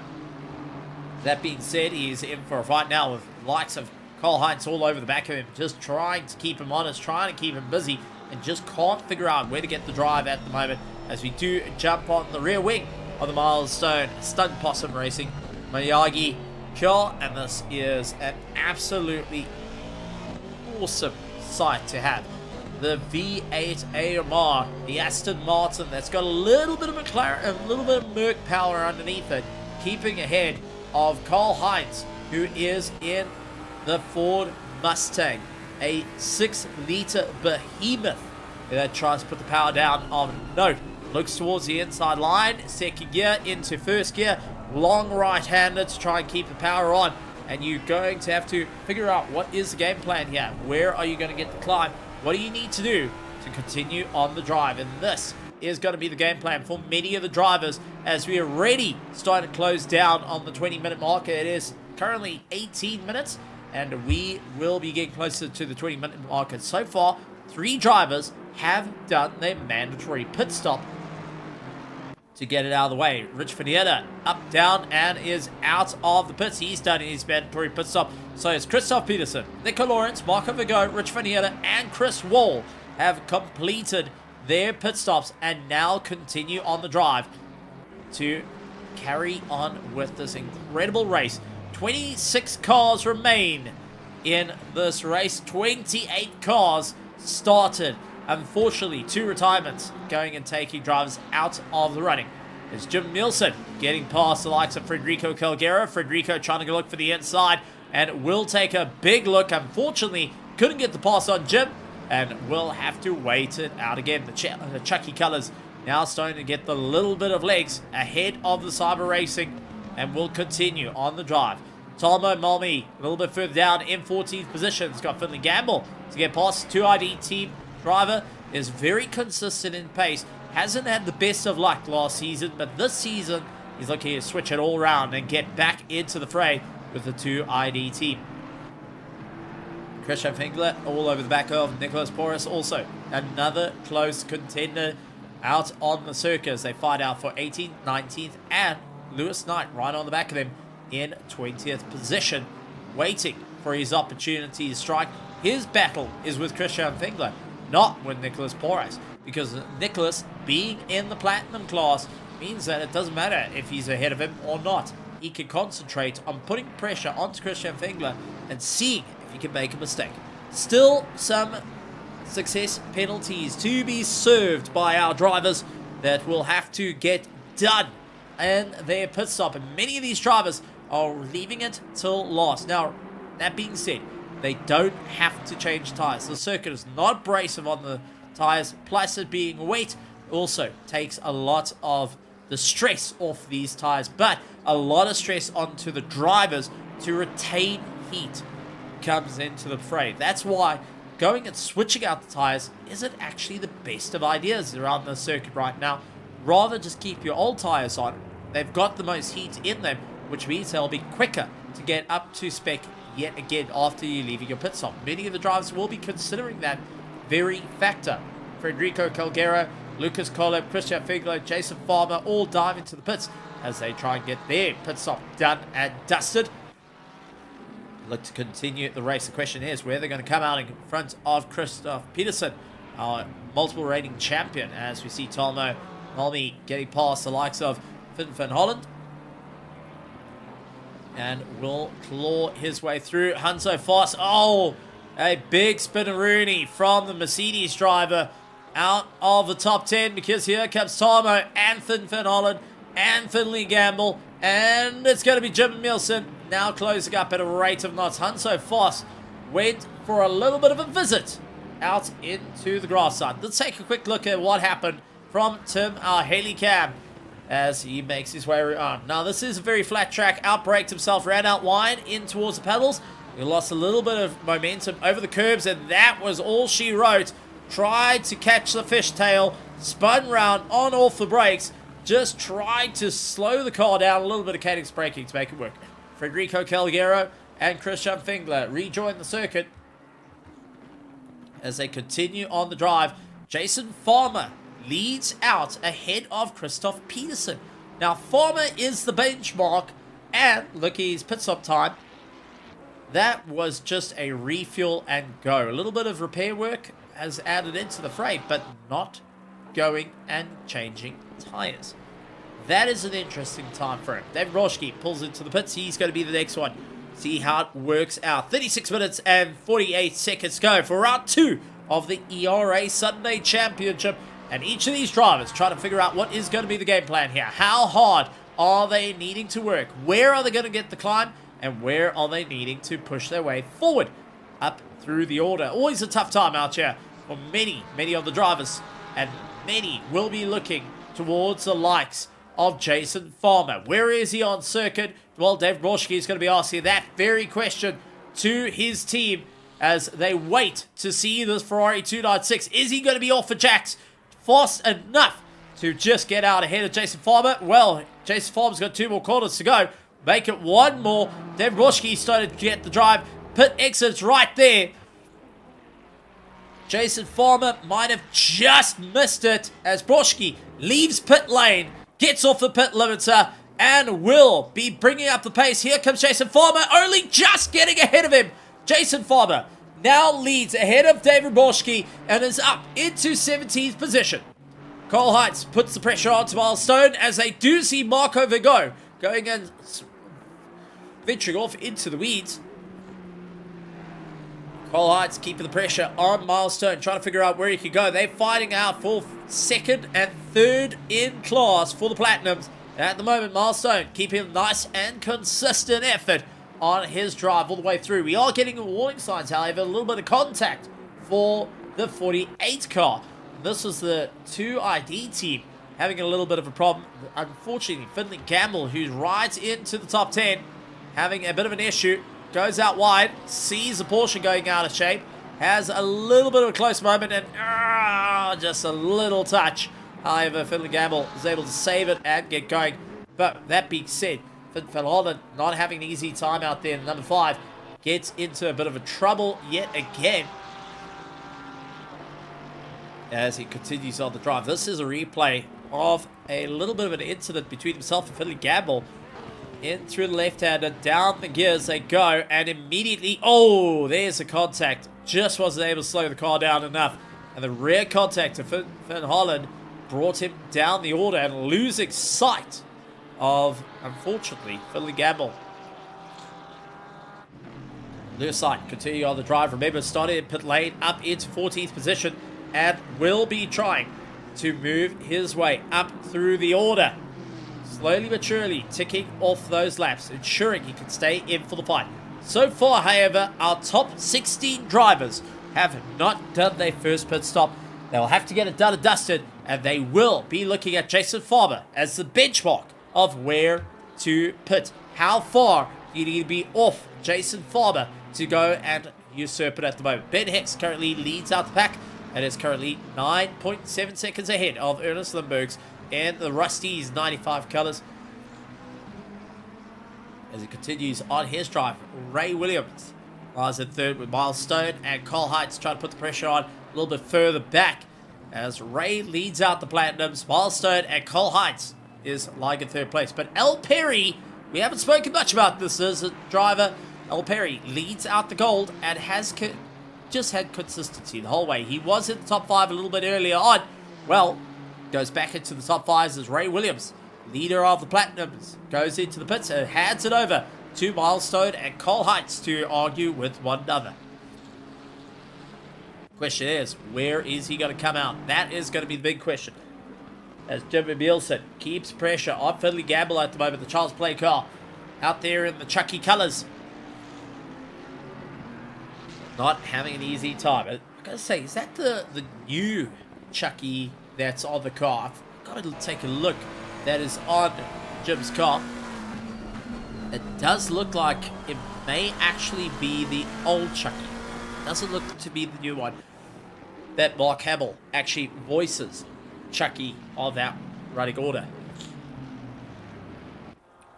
that being said, he is in for a fight now with likes of Cole Hines all over the back of him, just trying to keep him honest, trying to keep him busy, and just can't figure out where to get the drive at the moment, as we do jump on the rear wing of the Miles Stone Stunt Possum Racing Miyagi Kyo, and this is an absolutely awesome sight to have. The V8 AMR, the Aston Martin, that's got a little bit of McLaren, a little bit of Merc power underneath it, keeping ahead of Cole Hines, who is in the Ford Mustang, a 6-litre behemoth that tries to put the power down on note. Looks towards the inside line, second gear into first gear, long right-hander to try and keep the power on, and you're going to have to figure out what is the game plan here. Where are you going to get the climb? What do you need to do to continue on the drive? And this is going to be the game plan for many of the drivers, as we are already starting to close down on the 20-minute mark. It is currently 18 minutes, and we will be getting closer to the 20-minute mark. And so far, 3 drivers have done their mandatory pit stop to get it out of the way. Rich Finietta up, down, and is out of the pits. He's done his mandatory pit stop. So it's Christoph Peterson, Nico Lawrence, Marco Vigo, Rich Finietta, and Chris Wall have completed their pit stops and now continue on the drive to carry on with this incredible race. 26 cars remain in this race. 28 cars started. Unfortunately, 2 retirements going and taking drivers out of the running. It's Jim Nielsen getting past the likes of Federico Calgero. Federico trying to look for the inside and will take a big look. Unfortunately, couldn't get the pass on Jim and will have to wait it out again. The Chucky Colors now starting to get the little bit of legs ahead of the Cyber Racing and will continue on the drive. Talmo Malmi a little bit further down in 14th position. He's got Finley Gamble to get past. 2ID team driver is very consistent in pace. Hasn't had the best of luck last season, but this season he's looking to switch it all around and get back into the fray with the 2ID team. Christian Fingler all over the back of Nicholas Porras. Also another close contender out on the circuit as they fight out for 18th, 19th, and Lewis Knight right on the back of them in 20th position, waiting for his opportunity to strike. His battle is with Christian Fingler, not with Nicholas Porras, because Nicholas being in the Platinum class means that it doesn't matter if he's ahead of him or not. He can concentrate on putting pressure onto Christian Fingler and seeing if he can make a mistake. Still some success penalties to be served by our drivers that will have to get done in their pit stop, and many of these drivers are leaving it till last. Now, that being said, they don't have to change tires. The circuit is not abrasive on the tires, plus it being wet also takes a lot of the stress off these tires, but a lot of stress onto the drivers to retain heat comes into the fray. That's why going and switching out the tires isn't actually the best of ideas around the circuit right now. Rather just keep your old tires on. They've got the most heat in them, which means they'll be quicker to get up to spec yet again after you're leaving your pit stop. Many of the drivers will be considering that very factor. Federico Calgero, Lucas Collip, Christian Fingler, Jason Farmer all dive into the pits as they try and get their pit stop done and dusted. Look to continue the race. The question is where they're going to come out in front of Christoph Peterson, our multiple rating champion, as we see Talmo Malmi getting past the likes of Finn van Holland and will claw his way through. Hanso Foss, oh, a big spinneroonie from the Mercedes driver out of the top 10, because here comes Talmo and Finn van Holland and Finley Gamble, and it's going to be Jim Nielsen now closing up at a rate of knots. Hanso Foss went for a little bit of a visit out into the grass side. Let's take a quick look at what happened from Tim, our Haley Cam, as he makes his way around. Now, this is a very flat track. Outbraked himself, ran out wide in towards the pedals. He lost a little bit of momentum over the curbs, and that was all she wrote. Tried to catch the fishtail, spun round on off the brakes, just tried to slow the car down, a little bit of Cadex braking to make it work. Federico Calgero and Christian Fingler rejoin the circuit as they continue on the drive. Jason Farmer leads out ahead of Christoph Peterson. Now, Farmer is the benchmark, and look at his pit stop time. That was just a refuel and go. A little bit of repair work has added into the fray, but not going and changing tires. That is an interesting time for him. David Roschke pulls into the pits. He's going to be the next one. See how it works out. 36 minutes and 48 seconds go for round 2 of the ERA Sunday Championship. And each of these drivers trying to figure out what is going to be the game plan here. How hard are they needing to work? Where are they going to get the climb? And where are they needing to push their way forward up through the order? Always a tough time out here for many of the drivers. And many will be looking towards the likes of Jason Farmer. Where is he on circuit? Well, Dave Roschke is going to be asking that very question to his team as they wait to see this Ferrari 296. Is he going to be off for jacks fast enough to just get out ahead of Jason Farmer? Well, Jason Farmer's got 2 more corners to go. Make it 1 more. Dave Roschke started to get the drive. Pit exits right there. Jason Farmer might have just missed it as Broschke leaves pit lane, gets off the pit limiter and will be bringing up the pace. Here comes Jason Farmer, only just getting ahead of him. Jason Farmer now leads ahead of David Borschke and is up into 17th position. Cole Heights puts the pressure on to Milestone as they do see Marco Vigo going and venturing off into the weeds. Cole Heights keeping the pressure on Milestone, trying to figure out where he could go. They're fighting out for second and third in class for the Platinums. At the moment, Milestone keeping a nice and consistent effort on his drive all the way through. We are getting warning signs, however, a little bit of contact for the 48 car. This was the 2ID team having a little bit of a problem. Unfortunately, Finley Gamble, who's right into the top 10, having a bit of an issue, goes out wide, sees the Porsche going out of shape, has a little bit of a close moment, and just a little touch. However, Finley Gamble is able to save it and get going. But that being said, Finn van Hollen not having an easy time out there. Number 5 gets into a bit of a trouble yet again as he continues on the drive. This is a replay of a little bit of an incident between himself and Finley Gamble. In through the left-hander, down the gears they go, and immediately, oh, there's a contact. Just wasn't able to slow the car down enough. And the rear contact of Van Hollen brought him down the order and losing sight of, unfortunately, Finley Gamble. Lewis side, continue on the drive. Remember, started in pit lane, up into 14th position, and will be trying to move his way up through the order. Slowly but surely ticking off those laps, ensuring he can stay in for the fight. So far, however, our top 16 drivers have not done their first pit stop. They'll have to get it done and dusted, and they will be looking at Jason Farmer as the benchmark of where to pit. How far you need to be off Jason Farmer to go and usurp it at the moment. Ben Hicks currently leads out the pack and is currently 9.7 seconds ahead of Ernest Lindbergh's and the Rusty's 95 colours. As he continues on his drive, Ray Williams lies in third with Milestone, and Cole Heights trying to put the pressure on a little bit further back as Ray leads out the Platinums. Milestone and Cole Heights is lying in third place. But El Perry, we haven't spoken much about this as a driver. El Perry leads out the gold and has just had consistency the whole way. He was in the top 5 a little bit earlier on. Well, goes back into the top 5s as Ray Williams, leader of the Platinums, goes into the pits and hands it over to Milestone and Cole Heights to argue with one another. Question is, where is he going to come out? That is going to be the big question. As Jimmy Bielsen keeps pressure on Finley Gamble at the moment, the Charles Play car out there in the Chucky colours. Not having an easy time. I've got to say, is that the new Chucky that's on the car? I've got to take a look. That is on Jim's car. It does look like it may actually be the old Chucky. Doesn't look to be the new one. That Mark Hamill actually voices Chucky of that running order.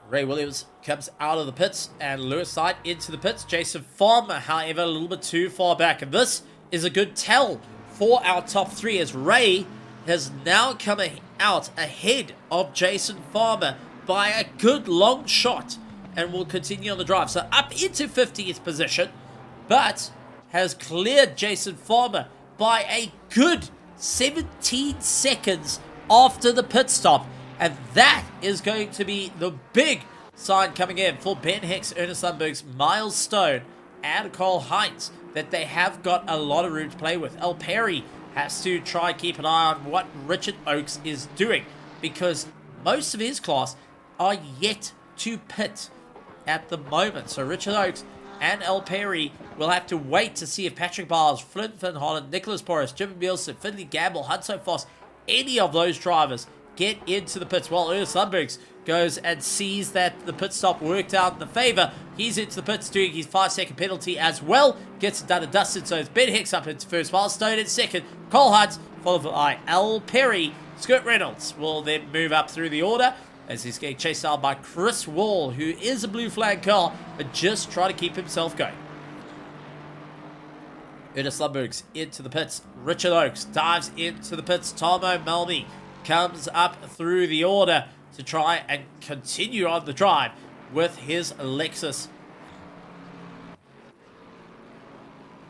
Ray Williams comes out of the pits and Lewis side into the pits. Jason Farmer, however, a little bit too far back. And this is a good tell for our top 3 as Ray has now come out ahead of Jason Farmer by a good long shot and will continue on the drive. So up into 50th position, but has cleared Jason Farmer by a good 17 seconds after the pit stop. And that is going to be the big sign coming in for Ben Hicks, Ernest Lundberg's, Milestone, and Cole Heights that they have got a lot of room to play with. El Perry has to try and keep an eye on what Richard Oakes is doing because most of his class are yet to pit at the moment. So Richard Oakes and El Perry will have to wait to see if Patrick Bowles, Flint Van Hollen, Nicholas Porras, Jimmy Bielsen, Finley Gamble, Hudson Foss, any of those drivers get into the pits. While Ernest Lundbergs goes and sees that the pit stop worked out in the favour. He's into the pits doing his 5-second penalty as well. Gets it done and dusted. So it's Ben Hicks up into first, Milestone in second. Cole Heights followed by El Perry. Scott Reynolds will then move up through the order as he's getting chased down by Chris Wall, who is a blue flag car, but just trying to keep himself going. Ernest Lundbergs into the pits. Richard Oakes dives into the pits. Tom O'Melby comes up through the order to try and continue on the drive with his Lexus.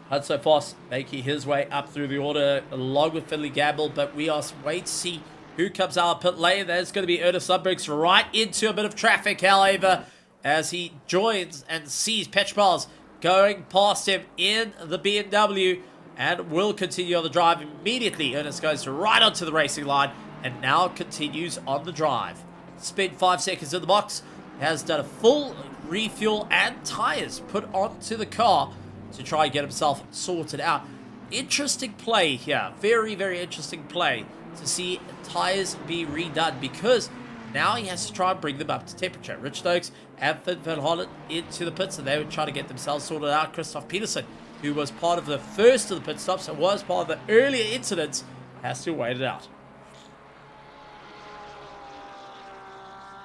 Hudson Foss making his way up through the order along with Finley Gamble, but we are waiting to see who comes out of pit lane. There's going to be Ernest Lundberg's right into a bit of traffic, however, as he joins and sees Petrobras going past him in the BMW and will continue on the drive immediately. Ernest goes right onto the racing line and now continues on the drive. Spent 5 seconds in the box, has done a full refuel and tires put onto the car to try and get himself sorted out. Interesting play here. Very, very interesting play to see tires be redone, because now he has to try and bring them up to temperature. Rich Stokes and Finn Van Hollen into the pits, and they would try to get themselves sorted out. Christoph Peterson, who was part of the first of the pit stops and was part of the earlier incidents, has to wait it out.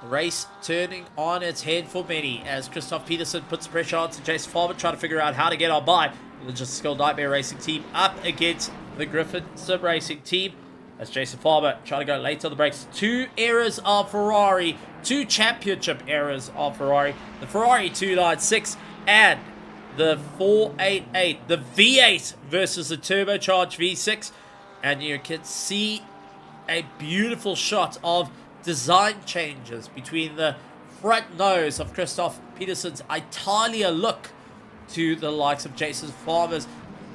The race turning on its head for many as Christoph Peterson puts pressure on to Jason Farmer, trying to figure out how to get on by the Logistical Nightmare Racing team up against the Griffin Sim Racing team. As Jason Farmer trying to go late on the brakes. 2 errors of Ferrari, 2 championship errors of Ferrari. The Ferrari 296 and the 488. The V8 versus the turbocharged V6. And you can see a beautiful shot of design changes between the front nose of Christoph Peterson's Italia look to the likes of Jason Farmer's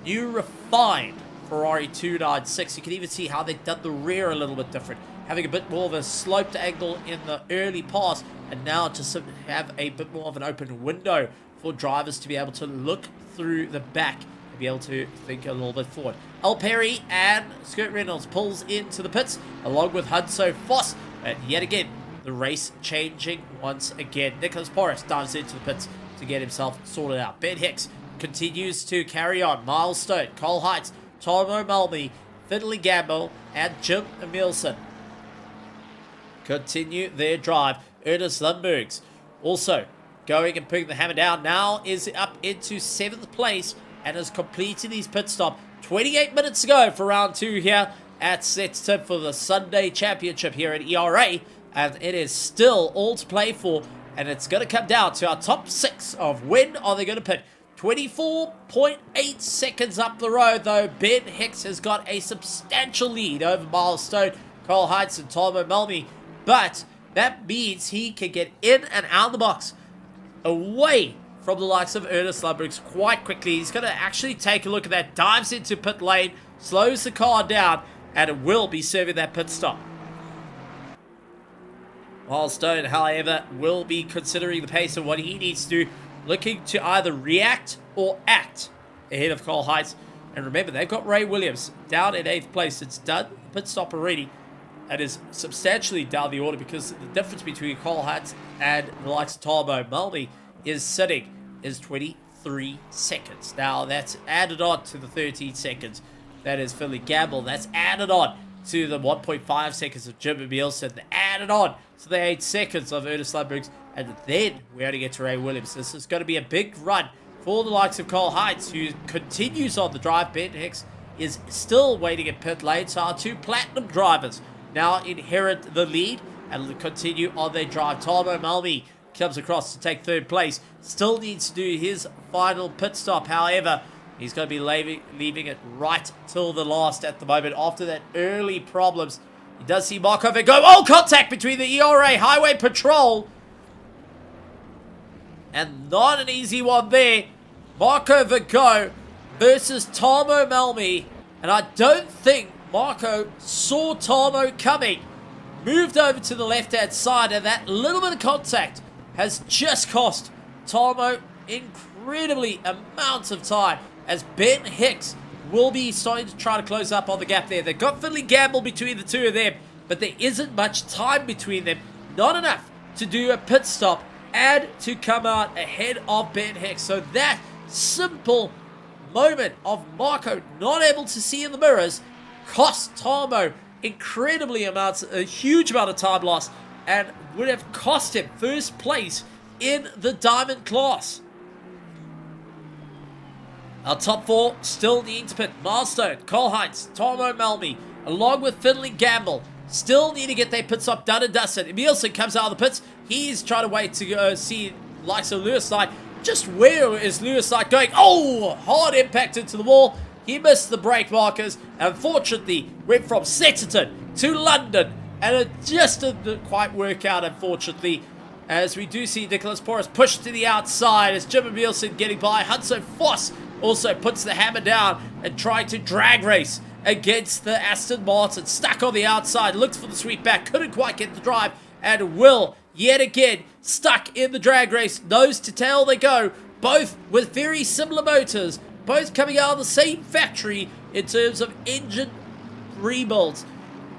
new refined Ferrari 296. You can even see how they've done the rear a little bit different, having a bit more of a sloped angle in the early pass, and now just have a bit more of an open window for drivers to be able to look through the back and be able to think a little bit forward. Al Perry and Scott Reynolds pulls into the pits along with Hudson Foss, and yet again the race changing once again. Nicholas Porras dives into the pits to get himself sorted out. Ben Hicks continues to carry on. Miles Stone, Cole Heights, Tomo Malmy, Finley Gamble, and Jim Emilson continue their drive. Ernest Lundberg's also going and putting the hammer down. Now is up into 7th place and has completed his pit stop. 28 minutes to go for round 2 here at Snetterton for the Sunday Championship here at ERA. And it is still all to play for. And it's going to come down to our top 6 of when are they going to pit. 24.8 seconds up the road, though. Ben Hicks has got a substantial lead over Miles Stone, Cole Heights, and Tomo Malmy. But that means he can get in and out of the box away from the likes of Ernest Lundberg's quite quickly. He's going to actually take a look at that, dives into pit lane, slows the car down, and it will be serving that pit stop. Miles Stone, however, will be considering the pace of what he needs to do, looking to either react or act ahead of Cole Heights. And remember, they've got Ray Williams down in 8th place. It's done the pit stop already. It is substantially down the order because the difference between Cole Heights and the likes of Tomo Malmy is 23 seconds. Now, that's added on to the 13 seconds. That is Finley Gamble. That's added on to the 1.5 seconds of Jim Emilson. Added on to the 8 seconds of Ernest Lundberg's. And then we only get to Ray Williams. This is going to be a big run for the likes of Cole Heights, who continues on the drive. Ben Hicks is still waiting at pit lane. So our 2 platinum drivers now inherit the lead and continue on their drive. Tomo Malmy comes across to take 3rd place. Still needs to do his final pit stop. However, he's going to be leaving it right till the last at the moment after that early problems. He does see Markover go. Oh, contact between the ERA Highway Patrol. And not an easy one there. Marco Vigo versus Tomo Malmy. And I don't think Marco saw Tomo coming. Moved over to the left-hand side. And that little bit of contact has just cost Tomo incredibly amounts of time. As Ben Hicks will be starting to try to close up on the gap there. They've got Finley Gamble between the 2 of them. But there isn't much time between them. Not enough to do a pit stop and to come out ahead of Ben Hicks. So that simple moment of Marco not able to see in the mirrors cost Tomo a huge amount of time lost, and would have cost him 1st place in the Diamond class. Our top 4 still need to pit. Milestone, Cole Heights, Tomo Malmy, along with Finley Gamble still need to get their pit stop done and dusted. Emilson comes out of the pits. He's trying to wait to go see likes of Lewis Knight. Just where is Lewis Knight going? Oh, hard impact into the wall. He missed the brake markers. Unfortunately, went from Snetterton to London. And it just didn't quite work out, unfortunately. As we do see Nicholas Porras pushed to the outside as Jim Emilson getting by. Hudson Foss also puts the hammer down and trying to drag race against the Aston Martin. Stuck on the outside, looks for the sweep back, couldn't quite get the drive, and will yet again stuck in the drag race. Nose to tail they go, both with very similar motors, both coming out of the same factory in terms of engine rebuilds.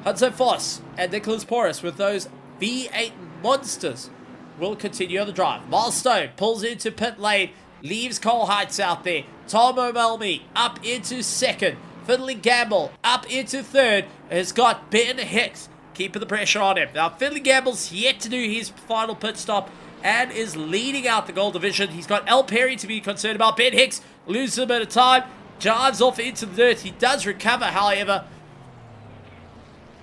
Hudson Foss and Nicholas Porras with those V8 monsters will continue on the drive. Milestone pulls into pit lane, leaves Cole Heights out there. Tom O'Melmy up into second. Fiddling Gamble up into third. Has got Ben Hicks keeping the pressure on him. Now Fiddling Gamble's yet to do his final pit stop and is leading out the gold division. He's got L. Perry to be concerned about. Ben Hicks loses a bit of time, drives off into the dirt. He does recover, however,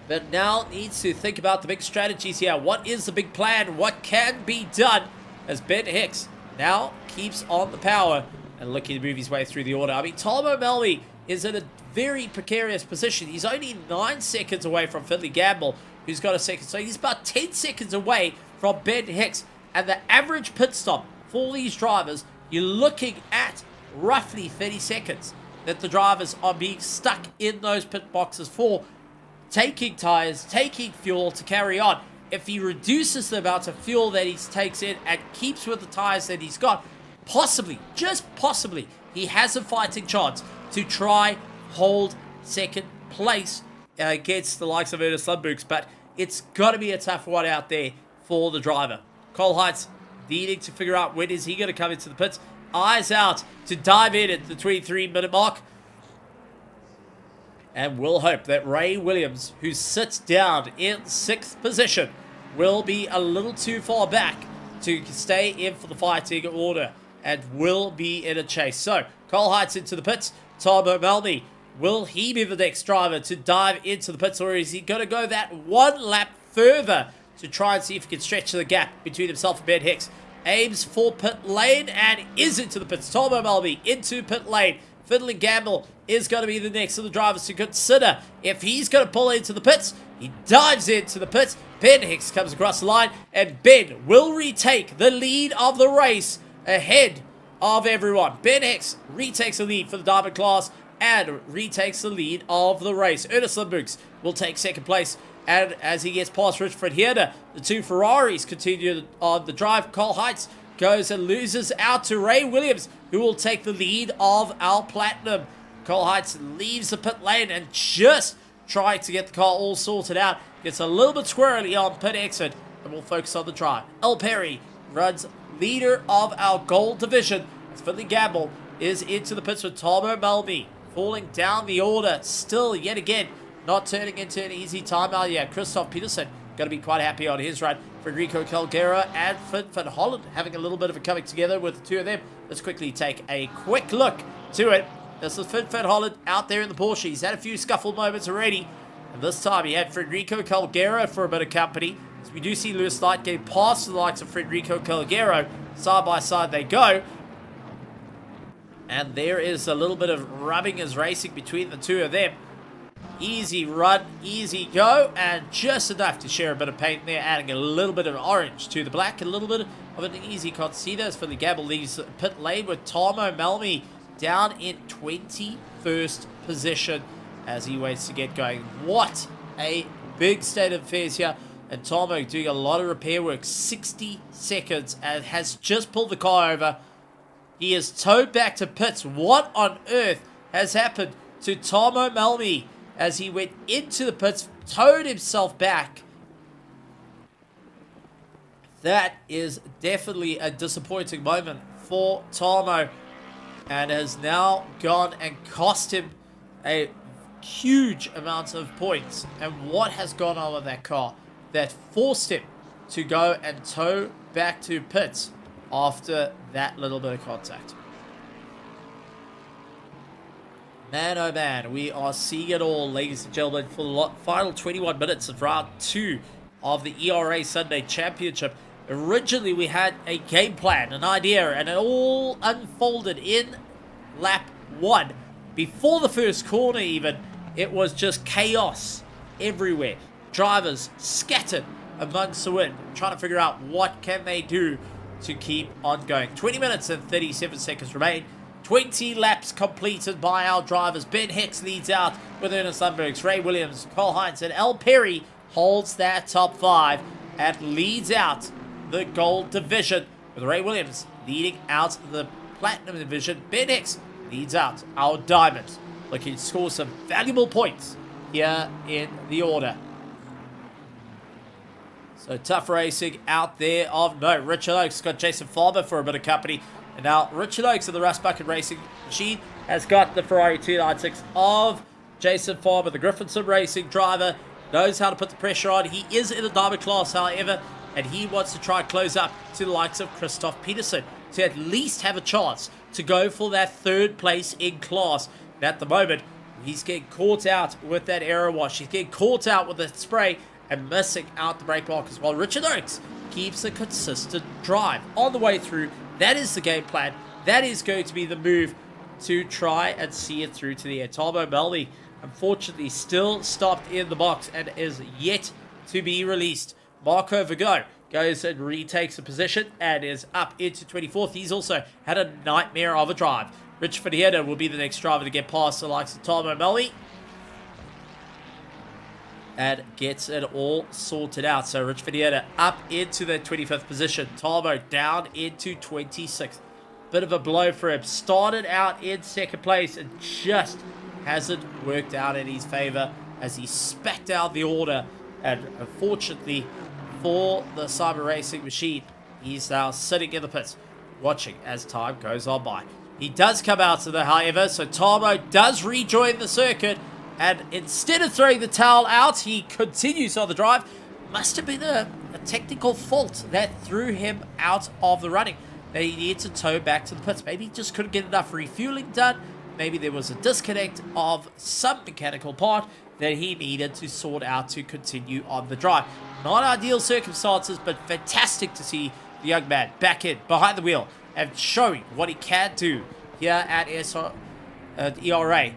but now needs to think about the big strategies here. What is the big plan? What can be done as Ben Hicks now keeps on the power and looking to move his way through the order? I mean, Tom O'Melmy is in a very precarious position. He's only 9 seconds away from Fiddly Gamble, who's got a second. So he's about 10 seconds away from Ben Hicks. And the average pit stop for these drivers, you're looking at roughly 30 seconds that the drivers are being stuck in those pit boxes for, taking tires, taking fuel to carry on. If he reduces the amount of fuel that he takes in and keeps with the tires that he's got, possibly, just possibly, he has a fighting chance to try hold second place against the likes of Ernest Lundbergs. But it's got to be a tough one out there for the driver. Cole Heights needing to figure out when is he going to come into the pits. Eyes out to dive in at the 23-minute mark. And we'll hope that Ray Williams, who sits down in 6th position, will be a little too far back to stay in for the fighting order and will be in a chase. So, Cole Heights into the pits. Tom O'Melmy, will he be the next driver to dive into the pits, or is he going to go that one lap further to try and see if he can stretch the gap between himself and Ben Hicks? Aims for pit lane and is into the pits. Tom O'Melmy into pit lane. Fiddling Gamble is going to be the next of the drivers to consider if he's going to pull into the pits. He dives into the pits. Ben Hicks comes across the line, and Ben will retake the lead of the race ahead of everyone. Ben Hicks retakes the lead for the Diamond class and retakes the lead of the race. Ernest Lundbergs will take second place, and as he gets past Richard Herder, the two Ferraris continue on the drive. Cole Heights goes and loses out to Ray Williams, who will take the lead of our Platinum. Cole Heights leaves the pit lane and just trying to get the car all sorted out. Gets a little bit squirrely on pit exit, and we'll focus on the drive. L. Perry runs leader of our gold division as Fiddly Gamble is into the pits with Tom O'Melmy falling down the order. Still, yet again, not turning into an easy time out yet. Christoph Peterson going to be quite happy on his run. Federico Calgera and Finn van Holland having a little bit of a coming together with the two of them. Let's quickly take a quick look to it. This is Finn van Holland out there in the Porsche. He's had a few scuffle moments already. And this time he had Federico Calgera for a bit of company. As we do see Lewis Knight getting past the likes of Federico Calgera. Side by side they go. And there is a little bit of rubbing as racing between the two of them. Easy run, easy go, and just enough to share a bit of paint there, adding a little bit of orange to the black, a little bit of an easy conceder as Fiddly Gamble leaves pit lane with Tom O'Melmy down in 21st position as he waits to get going. What a big state of affairs here, and Tomo doing a lot of repair work. 60 seconds and has just pulled the car over. He is towed back to pits. What on earth has happened to Tom O'Melmy as he went into the pits, towed himself back? That is definitely a disappointing moment for Tomo, and has now gone and cost him a huge amount of points. And what has gone on with that car that forced him to go and tow back to pits after that little bit of contact? Man, oh man, we are seeing it all, ladies and gentlemen, for the final 21 minutes of round 2 of the ERA Sunday Championship. Originally, we had a game plan, an idea, and it all unfolded in lap 1. Before the first corner even, it was just chaos everywhere. Drivers scattered amongst the wind, trying to figure out what can they do to keep on going. 20 minutes and 37 seconds remain. 20 laps completed by our drivers. Ben Hicks leads out with Ernest Lundbergs. Ray Williams, Cole Hines, and Al Perry holds that top 5 and leads out the gold division, with Ray Williams leading out the platinum division. Ben Hicks leads out our diamonds, looking to score some valuable points here in the order. So tough racing out there of note. Richard Oakes got Jason Farber for a bit of company. And now Richard Oakes of the Rust Bucket Racing Machine has got the Ferrari 296 of Jason Farber, the Griffinson Racing driver. Knows how to put the pressure on. He is in the diamond class, however, and he wants to try and close up to the likes of Christoph Peterson to at least have a chance to go for that 3rd place in class. And at the moment, he's getting caught out with that aero wash. He's getting caught out with the spray and missing out the brake markers, while Richard Oakes keeps a consistent drive on the way through. That is the game plan. That is going to be the move to try and see it through to the end. Tom O'Malley, unfortunately, still stopped in the box and is yet to be released. Marco Vigo goes and retakes a position and is up into 24th. He's also had a nightmare of a drive. Rich Fadieta will be the next driver to get past the likes of Tom O'Malley and gets it all sorted out. So Rich Fadieta up into the 25th position. Tomo down into 26th. Bit of a blow for him. Started out in 2nd place and just hasn't worked out in his favor as he spat out the order. And unfortunately for the Cyber Racing Machine, he's now sitting in the pits watching as time goes on by. He does come out of there, however, so Tomo does rejoin the circuit. And instead of throwing the towel out, he continues on the drive. Must have been a technical fault that threw him out of the running. That he needed to tow back to the pits. Maybe he just couldn't get enough refueling done. Maybe there was a disconnect of some mechanical part that he needed to sort out to continue on the drive. Not ideal circumstances, but fantastic to see the young man back in, behind the wheel, and showing what he can do here at ERA.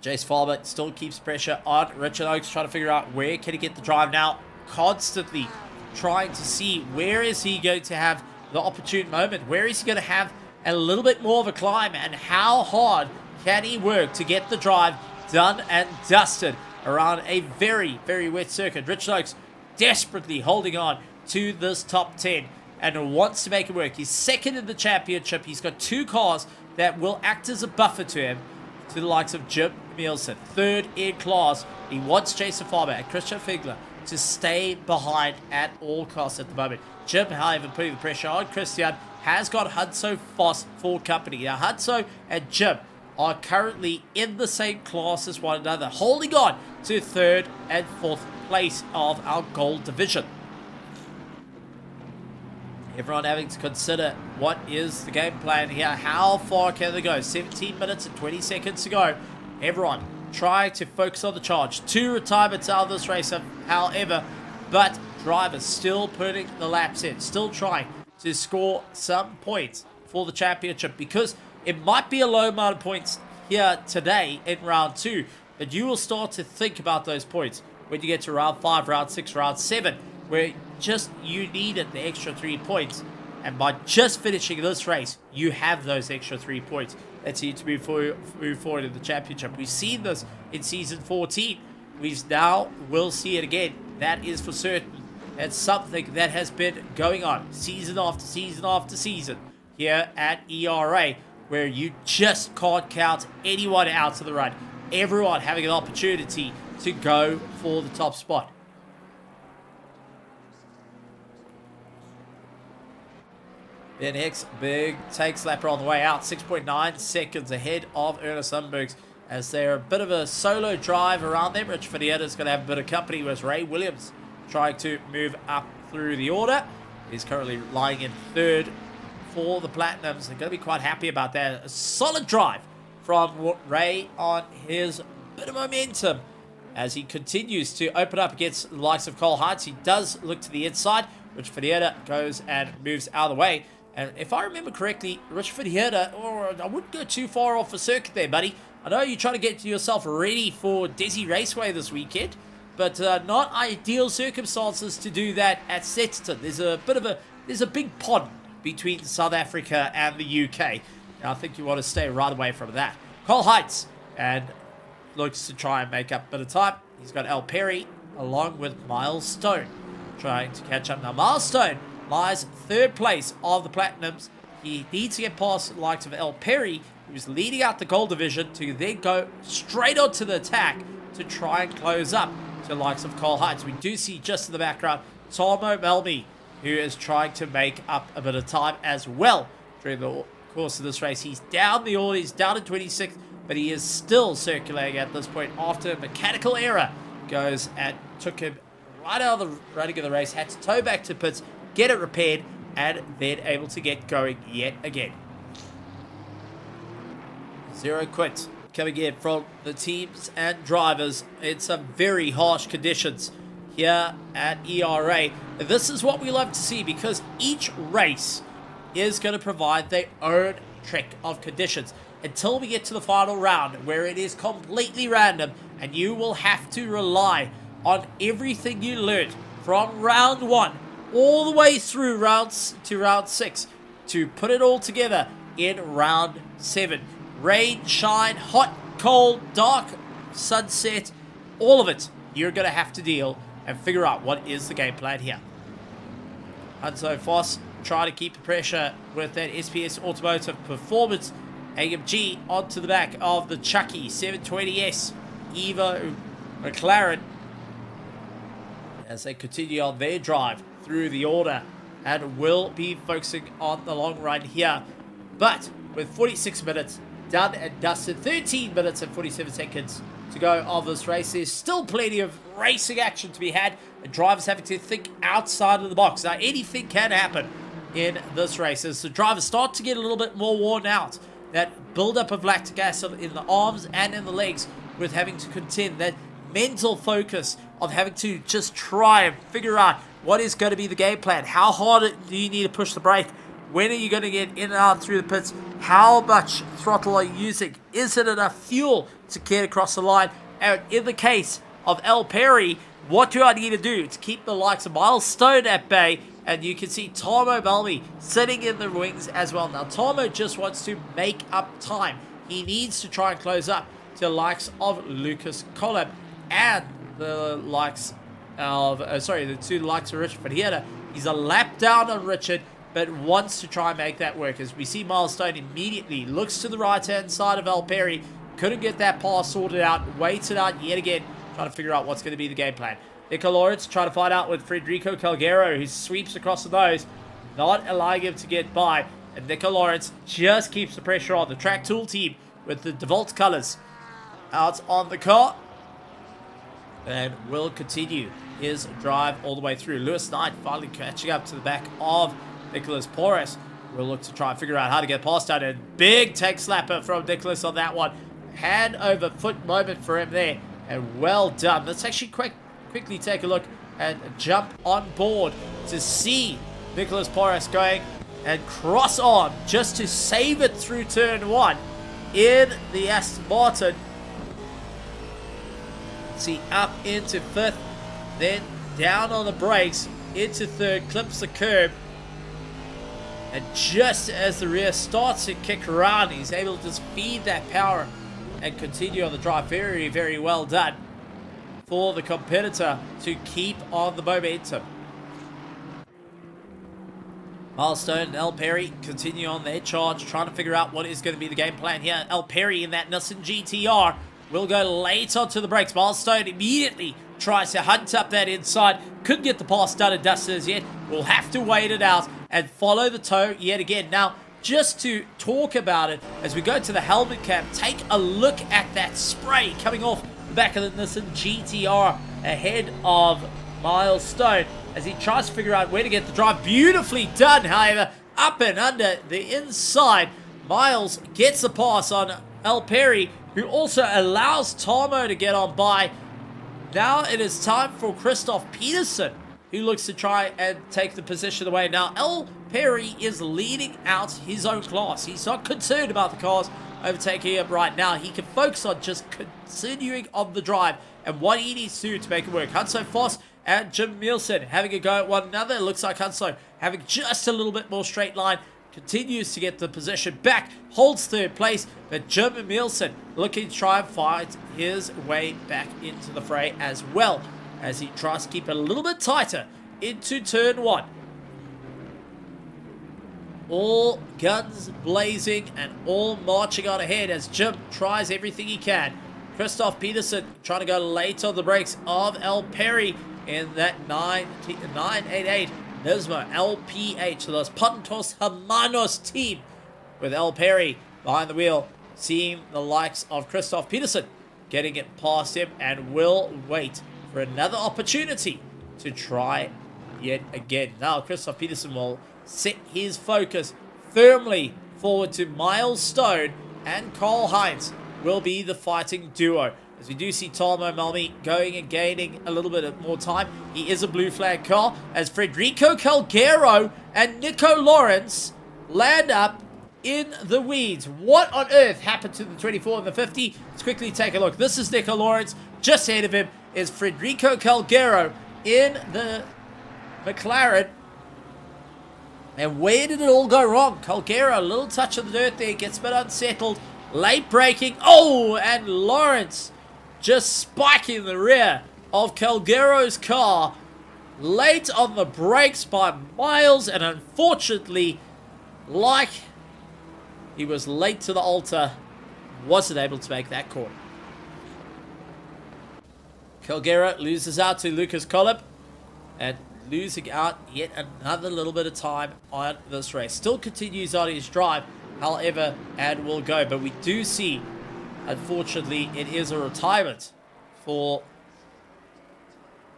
Jace Farber still keeps pressure on Richard Oakes, trying to figure out where can he get the drive now. Constantly trying to see where is he going to have the opportune moment. Where is he going to have a little bit more of a climb, and how hard can he work to get the drive done and dusted around a very, very wet circuit. Richard Oakes desperately holding on to this top 10 and wants to make it work. He's 2nd in the championship. He's got 2 cars that will act as a buffer to him, to the likes of Jim Nielsen. 3rd in class. He wants Jason Farber and Christian Figler to stay behind at all costs at the moment. Jim, however, putting the pressure on Christian, has got Hudso Foss for company. Now, Hudso and Jim are currently in the same class as one another, holding on to 3rd and 4th place of our gold division. Everyone having to consider what is the game plan here. How far can they go? 17 minutes and 20 seconds to go. Everyone trying to focus on the charge. 2 retirements out of this race, however, but drivers still putting the laps in, still trying to score some points for the championship, because it might be a low amount of points here today in round 2, but you will start to think about those points when you get to round 5, round 6, round 7, where just you needed the extra 3 points. And by just finishing this race, you have those extra 3 points that you need to move forward in the championship. We've seen this in season 14. We now will see it again. That is for certain. It's something that has been going on season after season after season here at ERA, where you just can't count anyone out of the run. Everyone having an opportunity to go for the top spot. Ben Hicks, big takes lapper on the way out. 6.9 seconds ahead of Ernest Lundbergs, as they're a bit of a solo drive around them. Rich Fadieta's going to have a bit of company with Ray Williams trying to move up through the order. He's currently lying in 3rd for the Platinums. They're going to be quite happy about that. A solid drive from Ray on his bit of momentum as he continues to open up against the likes of Cole Heights. He does look to the inside. Rich Ferreira goes and moves out of the way. And if I remember correctly, Rich Ferreira, or I wouldn't go too far off the circuit there, buddy. I know you're trying to get yourself ready for Desi Raceway this weekend, but not ideal circumstances to do that at Snetterton. There's a big pond between South Africa and the UK. And I think you want to stay right away from that. Cole Heights and looks to try and make up a bit of time. He's got El Perry along with Miles Stone trying to catch up. Now Miles Stone lies third place of the Platinums. He needs to get past the likes of El Perry, who's leading out the gold division, to then go straight onto the attack to try and close up to the likes of Cole Heights. We do see just in the background Tomo Melby, who is trying to make up a bit of time as well during the course of this race. He's down the order, he's down in 26th, but he is still circulating at this point after a mechanical error goes and took him right out of the running of the race, had to tow back to pits, get it repaired, and then able to get going yet again. Zero quit coming in from the teams and drivers in some very harsh conditions here at ERA. And this is what we love to see, because each race is going to provide their own trick of conditions until we get to the final round, where it is completely random and you will have to rely on everything you learned from round 1 all the way through round 6 to put it all together in round 7. Rain, shine, hot, cold, dark, sunset, all of it you're going to have to deal and figure out what is the game plan here. Hanso Foss try to keep the pressure with that SPS Automotive Performance AMG onto the back of the Chucky 720S Evo McLaren as they continue on their drive through the order and will be focusing on the long run here. But with 46 minutes done and dusted, 13 minutes and 47 seconds to go of this race, there's still plenty of racing action to be had, and drivers having to think outside of the box. Now, anything can happen in this race as the drivers start to get a little bit more worn out. That buildup of lactic acid in the arms and in the legs, with having to contend that mental focus of having to just try and figure out what is going to be the game plan. How hard do you need to push the brake? When are you going to get in and out through the pits? How much throttle are you using? Is it enough fuel to get across the line? And in the case of El Perry, what do I need to do to keep the likes of Miles Stone at bay? And you can see Tomo Melby sitting in the wings as well. Now, Tomo just wants to make up time. He needs to try and close up to the likes of Lucas Collab and the likes of, the two likes of Richard Ferreira. He's a lap down on Richard, but wants to try and make that work. As we see Miles Stone immediately looks to the right-hand side of El Perry. Couldn't get that pass sorted out. Waited out yet again, trying to figure out what's going to be the game plan. Nico Lawrence trying to find out with Federico Calgero, who sweeps across the nose, not allowing him to get by. And Nico Lawrence just keeps the pressure on. The Track Tool team with the DeVault colors out on the car. And will continue his drive all the way through. Lewis Knight finally catching up to the back of Nicholas Porras. We'll look to try and figure out how to get past that. And big tank slapper from Nicholas on that one. Hand over foot moment for him there. And well done. Let's actually quickly take a look and jump on board to see Nicholas Porras going and cross on just to save it through turn 1 in the Aston Martin. See, up into 5th, then down on the brakes into 3rd, clips the curb, and just as the rear starts to kick around, he's able to just feed that power and continue on the drive. Very, very well done for the competitor to keep on the momentum. Milestone and El Perry continue on their charge, trying to figure out what is going to be the game plan here. El Perry in that Nissan GTR will go late onto the brakes. Milestone immediately tries to hunt up that inside. Couldn't get the pass done and dusted as yet. We'll have to wait it out and follow the tow yet again. Now, just to talk about it, as we go to the helmet cam, take a look at that spray coming off the back of the Nissan GTR ahead of Miles Stone as he tries to figure out where to get the drive. Beautifully done, however, up and under the inside. Miles gets the pass on Perry, who also allows Tomo to get on by. Now it is time for Christoph Peterson, who looks to try and take the position away. Now, Perry is leading out his own class. He's not concerned about the cars overtaking him right now. He can focus on just continuing on the drive and what he needs to do to make it work. Hanso Foss and Jim Nielsen having a go at one another. It looks like Hanso having just a little bit more straight line. Continues to get the position back, holds third place, but Jim Nielsen looking to try and fight his way back into the fray as well, as he tries to keep it a little bit tighter into turn 1. All guns blazing and all marching on ahead as Jim tries everything he can. Christoph Peterson trying to go late on the brakes of Perry in that 988 Nismo LPH, so Los Puntos Hermanos team, with Perry behind the wheel, seeing the likes of Christoph Peterson getting it past him, and will wait for another opportunity to try yet again. Now Christoph Peterson will set his focus firmly forward to Miles Stone, and Karl Heinz will be the fighting duo. As we do see Tomo Malmi going and gaining a little bit more time. He is a blue flag car as Federico Calgero and Nico Lawrence land up in the weeds. What on earth happened to the 24 and the 50? Let's quickly take a look. This is Nico Lawrence. Just ahead of him is Federico Calgero in the McLaren. And where did it all go wrong? Calgero, a little touch of the dirt there, gets a bit unsettled. Late braking. Oh, and Lawrence just spiking the rear of Calgero's car. Late on the brakes by Miles, and unfortunately, like he was late to the altar, wasn't able to make that corner. Calgero loses out to Lucas Collip, and losing out yet another little bit of time on this race. Still continues on his drive, however, and will go. But we do see, unfortunately, it is a retirement for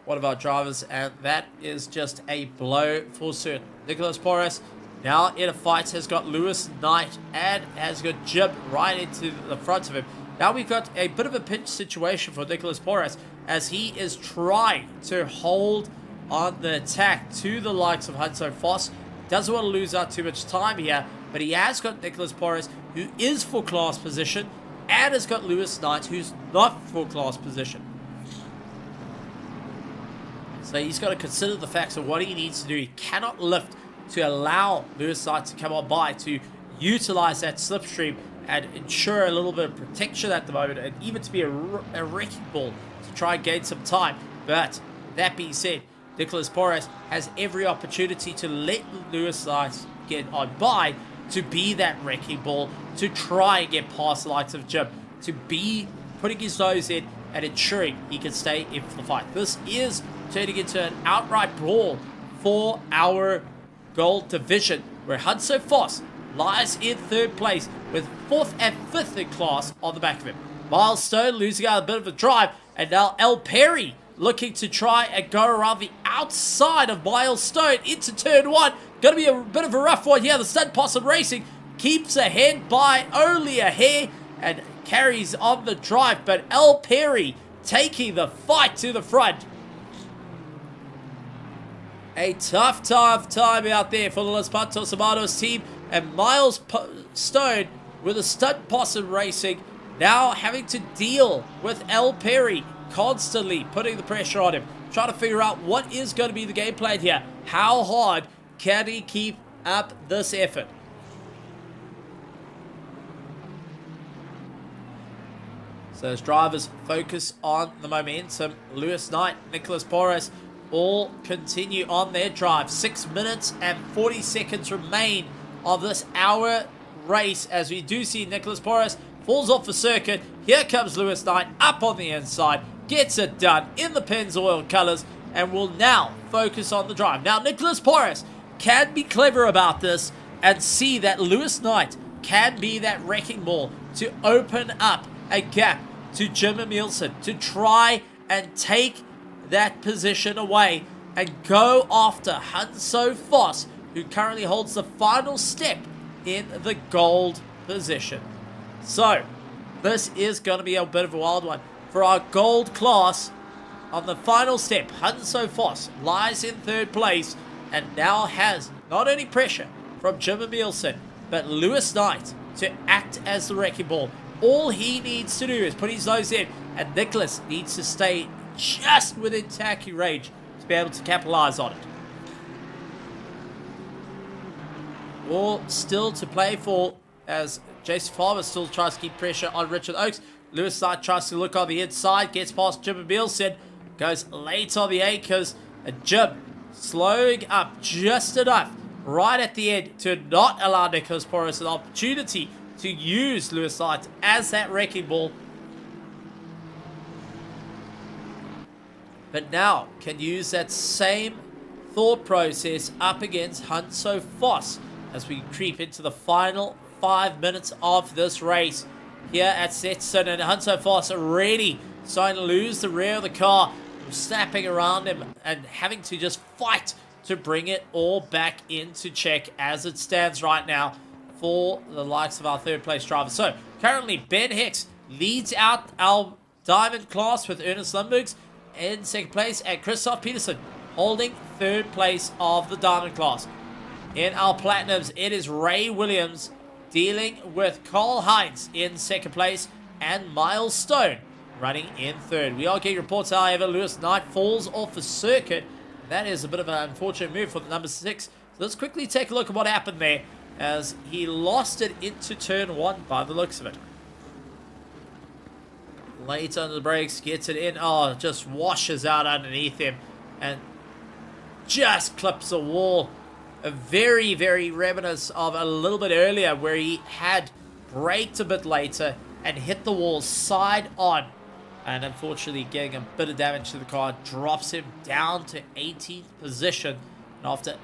one of our drivers, and that is just a blow for certain. Nicholas Porras now in a fight has got Lewis Knight and has got Jim right into the front of him. Now we've got a bit of a pinch situation for Nicholas Porras as he is trying to hold on the attack to the likes of Hanso Foss. Doesn't want to lose out too much time here, but he has got Nicholas Porras, who is for class position, and has got Lewis Knight, who's not for class position. So he's got to consider the facts of what he needs to do. He cannot lift to allow Lewis Knight to come on by, to utilize that slipstream and ensure a little bit of protection at the moment, and even to be a wrecking ball to try and gain some time. But that being said, Nicholas Porras has every opportunity to let Lewis Knight get on by, to be that wrecking ball, to try and get past the likes of Jim, to be putting his nose in and ensuring he can stay in for the fight. This is turning into an outright brawl for our gold division, where Hanso Foss lies in third place with 4th and 5th in class on the back of him. Miles Stone losing out a bit of a drive, and now Perry looking to try and go around the outside of Miles Stone into turn 1. Going to be a bit of a rough one here. The Stunt Possum Racing keeps ahead by only a hair and carries on the drive, but Perry taking the fight to the front. A tough time out there for the Los Pantos Hermanos team, and Miles Stone with the Stunt Possum Racing now having to deal with Perry constantly putting the pressure on him, trying to figure out what is going to be the game plan here. How hard can he keep up this effort? So as drivers focus on the momentum, Lewis Knight, Nicholas Porras all continue on their drive. 6 minutes and 40 seconds remain of this hour race, as we do see Nicholas Porras falls off the circuit. Here comes Lewis Knight up on the inside, gets it done in the Pennzoil colours, and will now focus on the drive. Now Nicholas Porras can be clever about this and see that Lewis Knight can be that wrecking ball to open up a gap to Jim Emilson, to try and take that position away and go after Hanso Foss, who currently holds the final step in the gold position. So, This is going to be a bit of a wild one. For our gold class, on the final step, Hanso Vos lies in third place and now has not only pressure from Jim Emilson, but Lewis Knight to act as the wrecking ball. All he needs to do is put his nose in, and Nicholas needs to stay just within tackling range to be able to capitalize on it. All still to play for as Jason Farmer still tries to keep pressure on Richard Oakes. Lewis Knight tries to look on the inside, gets past Jim Emilson, goes late on the anchors, and Jim slowing up just enough right at the end to not allow Nicholas Porras an opportunity to use Lewis Knight as that wrecking ball. But now can use that same thought process up against Hanso Vos as we creep into the final 5 minutes of this race here at Snetterton. And Hanso Vos already starting to lose the rear of the car, snapping around him and having to just fight to bring it all back into check as it stands right now for the likes of our third place driver. So currently Ben Hicks leads out our diamond class with Ernest Lundbergs in second place, and Christoph Peterson holding third place of the diamond class. In our platinums, it is Ray Williams dealing with Carl Heinz in second place and Miles Stone running in third. We are getting reports, however, Lewis Knight falls off the circuit. That is a bit of an unfortunate move for the number 6. So let's quickly take a look at what happened there as he lost it into turn 1 by the looks of it. Late under the brakes, gets it in. Oh, just washes out underneath him and just clips the wall. A very, very reminiscent of a little bit earlier where he had braked a bit later and hit the wall side on. And unfortunately, getting a bit of damage to the car drops him down to 18th position. And after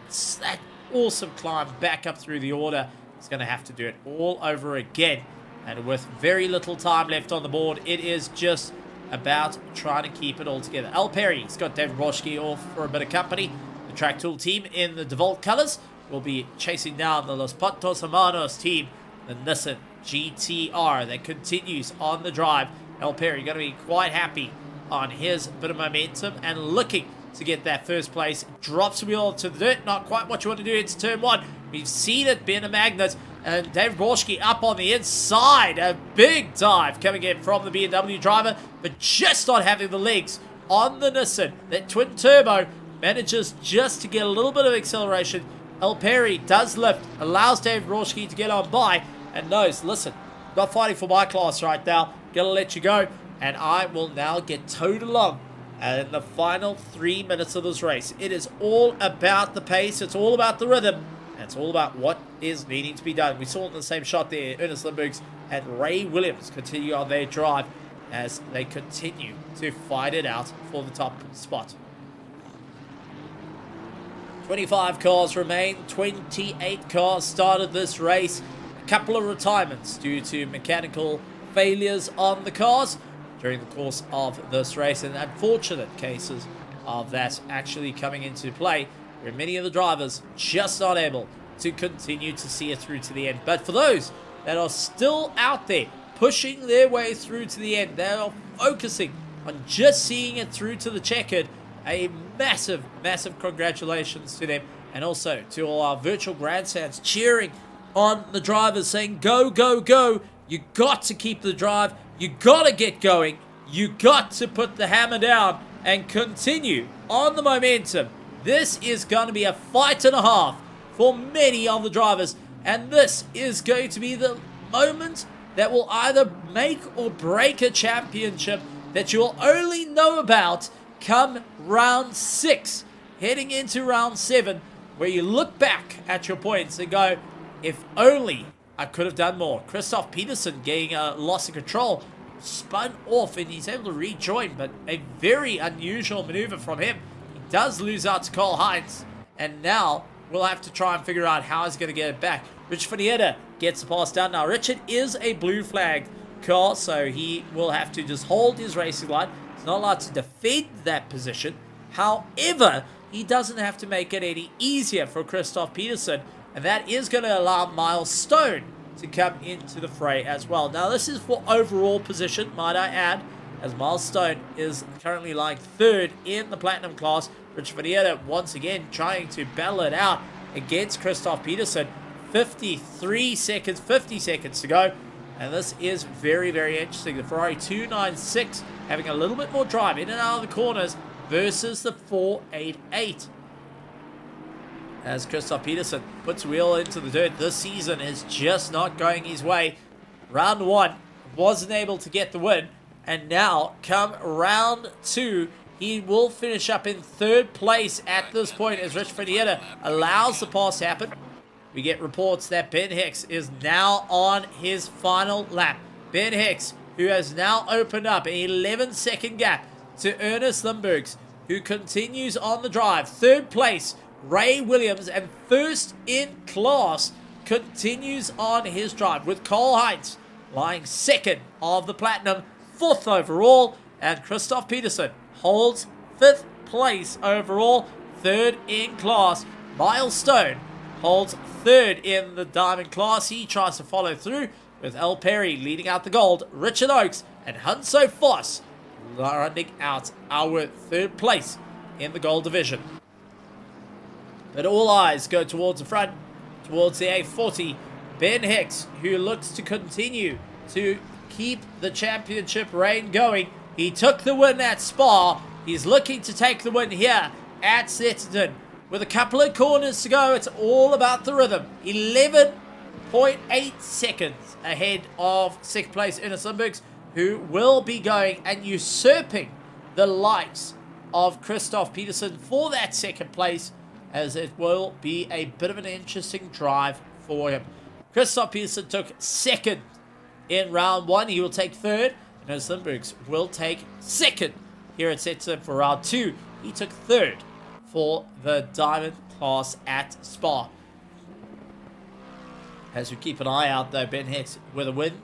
that awesome climb back up through the order, he's going to have to do it all over again. And with very little time left on the board, it is just about trying to keep it all together. Al Perry's got David Broschke off for a bit of company. The Track Tool team in the DeVault colors will be chasing down the Los Patos Hermanos team, the Nissan GTR that continues on the drive. Al Perry going to be quite happy on his bit of momentum and looking to get that first place. Drops the wheel to the dirt. Not quite what you want to do into turn 1. We've seen it being a magnet. And David Broschke up on the inside. A big dive coming in from the BMW driver, but just not having the legs on the Nissan. That twin turbo manages just to get a little bit of acceleration. El Perry does lift, allows David Broschke to get on by, and knows, listen, not fighting for my class right now. Gonna let you go, and I will now get towed along in the final 3 minutes of this race. It is all about the pace. It's all about the rhythm. And it's all about what is needing to be done. We saw in the same shot there, Ernest Lundbergs and Ray Williams continue on their drive as they continue to fight it out for the top spot. 25 cars remain. 28 cars started this race. A couple of retirements due to mechanical failures on the cars during the course of this race, and unfortunate cases of that actually coming into play where many of the drivers just not able to continue to see it through to the end. But for those that are still out there pushing their way through to the end, they are focusing on just seeing it through to the checkered, a massive, massive congratulations to them, and also to all our virtual grandstands cheering on the drivers, saying go, go, go. You got to keep the drive. You got to get going. You got to put the hammer down and continue on the momentum. This is going to be a fight and a half for many of the drivers, and this is going to be the moment that will either make or break a championship that you'll only know about come round 6, heading into round 7, where you look back at your points and go, if only I could have done more. Christoph Peterson getting a loss of control, spun off, and he's able to rejoin, but a very unusual maneuver from him. He does lose out to Carl Heinz, and now we'll have to try and figure out how he's going to get it back. Rich Fanietta gets the pass down. Now, Richard is a blue flag car, so he will have to just hold his racing line. He's not allowed to defend that position. However, he doesn't have to make it any easier for Christoph Peterson, and that is going to allow Miles Stone to come into the fray as well. Now, this is for overall position, might I add, as Miles Stone is currently lying third in the Platinum class. Rich Vanieta once again trying to battle it out against Christoph Peterson. 50 seconds to go. And this is very, very interesting. The Ferrari 296 having a little bit more drive in and out of the corners versus the 488. As Christoph Peterson puts wheel into the dirt, this season is just not going his way. Round 1 wasn't able to get the win. And now, come round 2, he will finish up in third place at this point as Rich Vanieta allows the pass to happen. We get reports that Ben Hicks is now on his final lap. Ben Hicks, who has now opened up an 11-second gap to Ernest Limburgs, who continues on the drive. Third place, Ray Williams, and first in class continues on his drive with Cole Heinz lying second of the Platinum, fourth overall, and Christoph Peterson holds fifth place overall, third in class. Miles Stone holds third in the Diamond class. He tries to follow through with L. Perry leading out the gold, Richard Oakes and Hunso Foss rounding out our third place in the gold division. But all eyes go towards the front, towards the A40. Ben Hicks, who looks to continue to keep the championship reign going. He took the win at Spa. He's looking to take the win here at Snetterton. With a couple of corners to go, it's all about the rhythm. 11.8 seconds ahead of sixth place Ernest Limburgs, who will be going and usurping the likes of Christoph Peterson for that second place, as it will be a bit of an interesting drive for him. Christoph Peterson took second in round 1. He will take third, and Ernest Limburgs will take second here at Snetterton for round 2. He took third for the Diamond class at Spa. As we keep an eye out though, Ben Hicks with a win,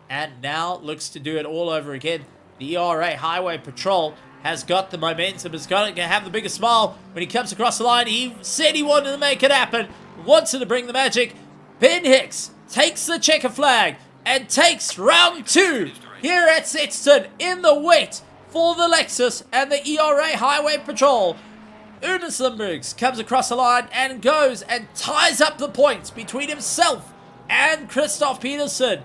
and now looks to do it all over again. The ERA Highway Patrol has got the momentum, has got to have the biggest smile when he comes across the line. He said he wanted to make it happen, wants to bring the magic. Ben Hicks takes the checker flag and takes round 2 here at Snetterton in the wet for the Lexus and the ERA Highway Patrol. Ernest Limburgs comes across the line and goes and ties up the points between himself and Christoph Peterson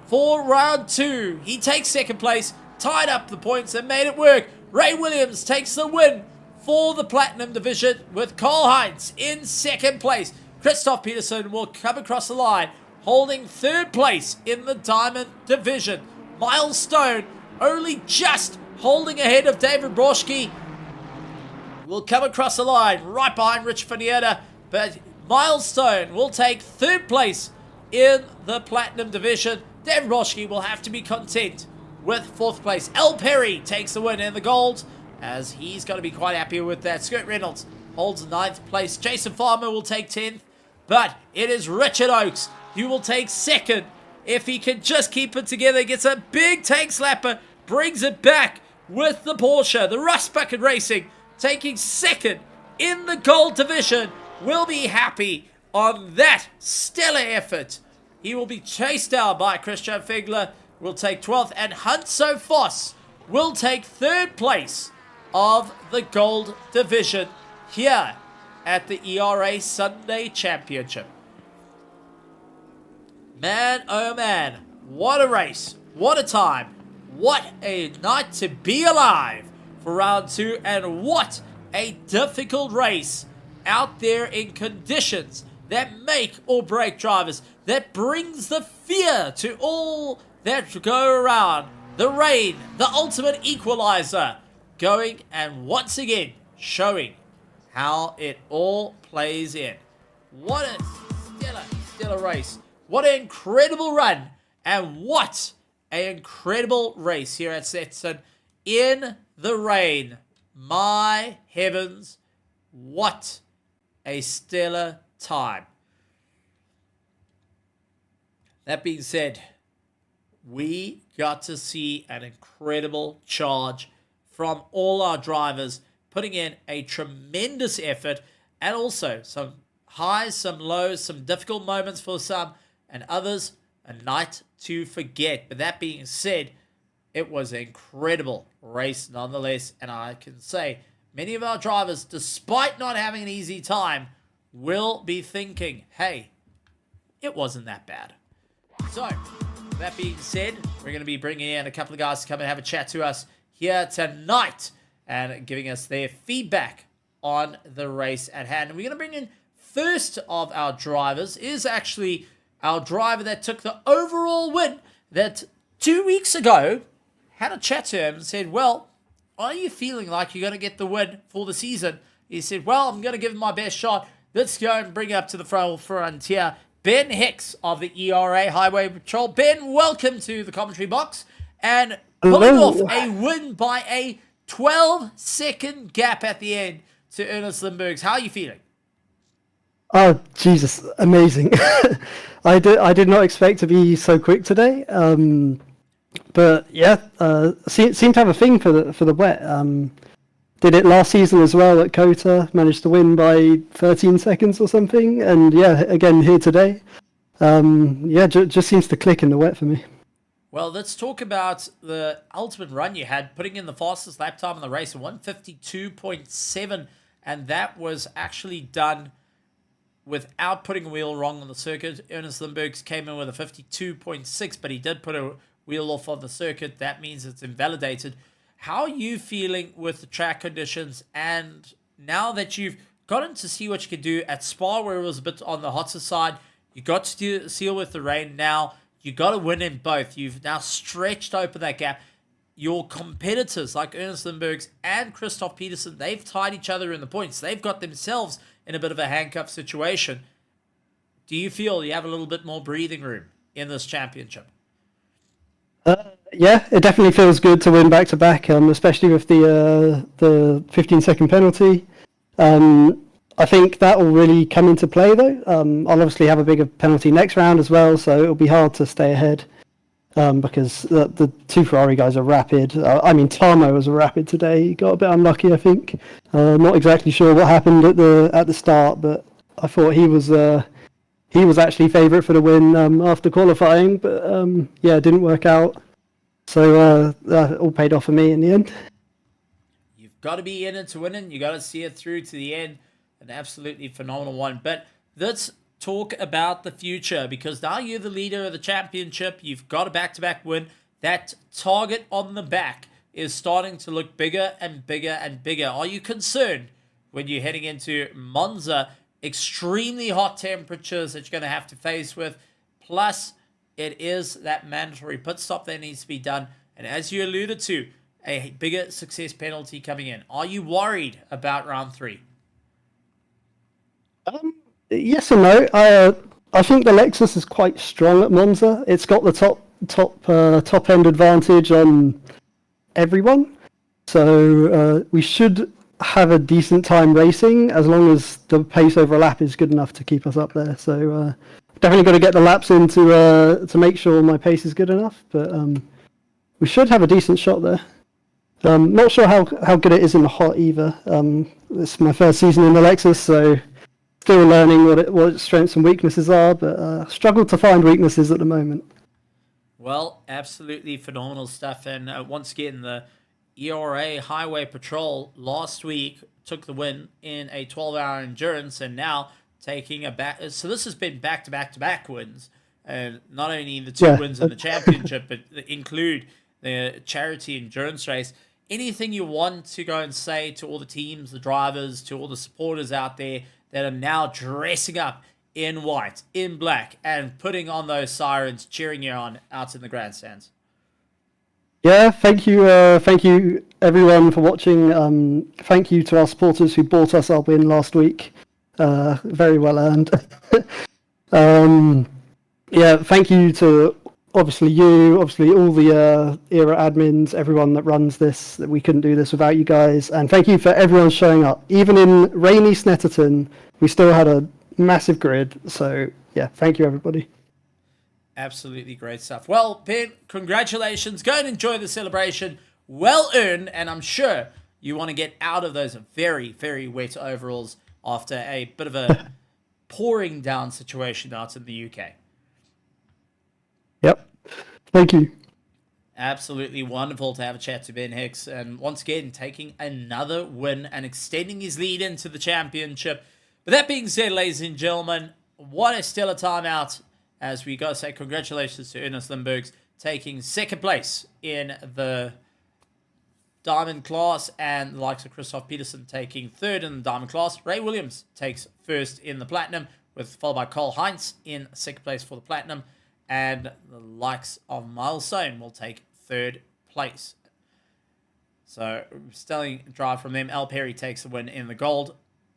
for round 2. He takes second place, tied up the points and made it work. Ray Williams takes the win for the Platinum division with Cole Heinz in second place. Christoph Peterson will come across the line holding third place in the Diamond division. Miles Stone only just holding ahead of David Broschke. Will come across the line right behind Rich Vanieta, but Miles Stone will take third place in the Platinum division. David Broschke will have to be content with fourth place. L. Perry takes the win in the gold, as he's going to be quite happy with that. Scott Reynolds holds ninth place. Jason Farmer will take 10th, but it is Richard Oakes who will take second. If he can just keep it together, gets a big tank slapper, brings it back with the Porsche, the Rust Bucket Racing, taking second in the gold division, will be happy on that stellar effort. He will be chased down by Christian Fegler, will take 12th, and Hunso Foss will take third place of the gold division here at the ERA Sunday Championship. Man, oh man, what a race, what a time, what a night to be alive for round 2, and what a difficult race out there in conditions that make or break drivers, that brings the fear to all that go around. The rain, the ultimate equalizer, going and once again showing how it all plays in. What a stellar race. What an incredible run, and what an incredible race here at Snetterton in the rain. My heavens, what a stellar time. That being said, we got to see an incredible charge from all our drivers, putting in a tremendous effort, and also some highs, some lows, some difficult moments for some, and others a night to forget. But that being said, it was an incredible race nonetheless. And I can say many of our drivers, despite not having an easy time, will be thinking, hey, it wasn't that bad. So, that being said, we're going to be bringing in a couple of guys to come and have a chat to us here tonight and giving us their feedback on the race at hand. And we're going to bring in first of our drivers is actually our driver that took the overall win that 2 weeks ago had a chat to him and said, well, are you feeling like you're going to get the win for the season? He said, well, I'm going to give it my best shot. Let's go and bring it up to the frontier. Ben Hicks of the ERA Highway Patrol. Ben, welcome to the commentary box. And pulling off a win by a 12-second gap at the end to Ernest Lindbergh's. How are you feeling? Oh, Jesus, amazing. I did not expect to be so quick today. But yeah, seem to have a thing for the wet. Did it last season as well at Kota, managed to win by 13 seconds or something. And yeah, again here today. Just seems to click in the wet for me. Well, let's talk about the ultimate run you had, putting in the fastest lap time in the race, 152.7, and that was actually done without putting a wheel wrong on the circuit. Ernest Lindbergh's came in with a 52.6, but he did put a wheel off on the circuit. That means it's invalidated. How are you feeling with the track conditions? And now that you've gotten to see what you could do at Spa, where it was a bit on the hotter side, you got to deal with the rain now. You got to win in both. You've now stretched open that gap. Your competitors like Ernest Lindbergh's and Christoph Peterson, they've tied each other in the points. They've got themselves in a bit of a handcuff situation. Do you feel you have a little bit more breathing room in this championship? Yeah, it definitely feels good to win back-to-back, especially with the 15-second penalty. I think that will really come into play, though. I'll obviously have a bigger penalty next round as well, so it'll be hard to stay ahead because the two Ferrari guys are rapid. Tarmo was rapid today. He got a bit unlucky, I think. Not exactly sure what happened at the start, but I thought he was actually favourite for the win after qualifying, but it didn't work out. So that all paid off for me in the end. You've got to be in it to win it. You got to see it through to the end. An absolutely phenomenal one. But let's talk about the future, because now you're the leader of the championship. You've got a back-to-back win. That target on the back is starting to look bigger and bigger and bigger. Are you concerned when you're heading into Monza? Extremely hot temperatures that you're going to have to face with. Plus, it is that mandatory pit stop that needs to be done. And as you alluded to, a bigger success penalty coming in. Are you worried about round 3? Yes and no. I think the Lexus is quite strong at Monza. It's got the top end advantage on everyone. So we should have a decent time racing as long as the pace over a lap is good enough to keep us up there. So definitely got to get the laps in to make sure my pace is good enough. But we should have a decent shot there. Not sure how good it is in the hot either. It's my first season in the Lexus, so still learning what its strengths and weaknesses are, but struggle to find weaknesses at the moment. Well, absolutely phenomenal stuff. And once again, the ERA Highway Patrol last week took the win in a 12-hour endurance, and now taking a back. So this has been back-to-back wins. Not only the two wins in the championship, but include the charity endurance race. Anything you want to go and say to all the teams, the drivers, to all the supporters out there that are now dressing up in white, in black, and putting on those sirens, cheering you on out in the grandstands? Yeah, thank you everyone for watching. Thank you to our supporters who bought us our win last week. Very well earned. Thank you to obviously all the era admins, everyone that runs this. That we couldn't do this without you guys. And thank you for everyone showing up. Even in rainy Snetterton, we still had a massive grid. So yeah, thank you everybody. Absolutely great stuff. Well, Ben, congratulations. Go and enjoy the celebration. Well earned, and I'm sure you want to get out of those very, very wet overalls after a bit of a pouring down situation out in the UK. Yep. Thank you. Absolutely wonderful to have a chat to Ben Hicks, and once again taking another win and extending his lead into the championship. But that being said, ladies and gentlemen, what a stellar time out, as we got to say congratulations to Ernest Lindbergh's taking second place in the Diamond class, and the likes of Christoph Peterson taking third in the Diamond class. Ray Williams takes first in the Platinum, followed by Cole Heinz in second place for the Platinum, and the likes of Miles Sohn will take third place. So, stellar drive from them. Al Perry takes the win in the gold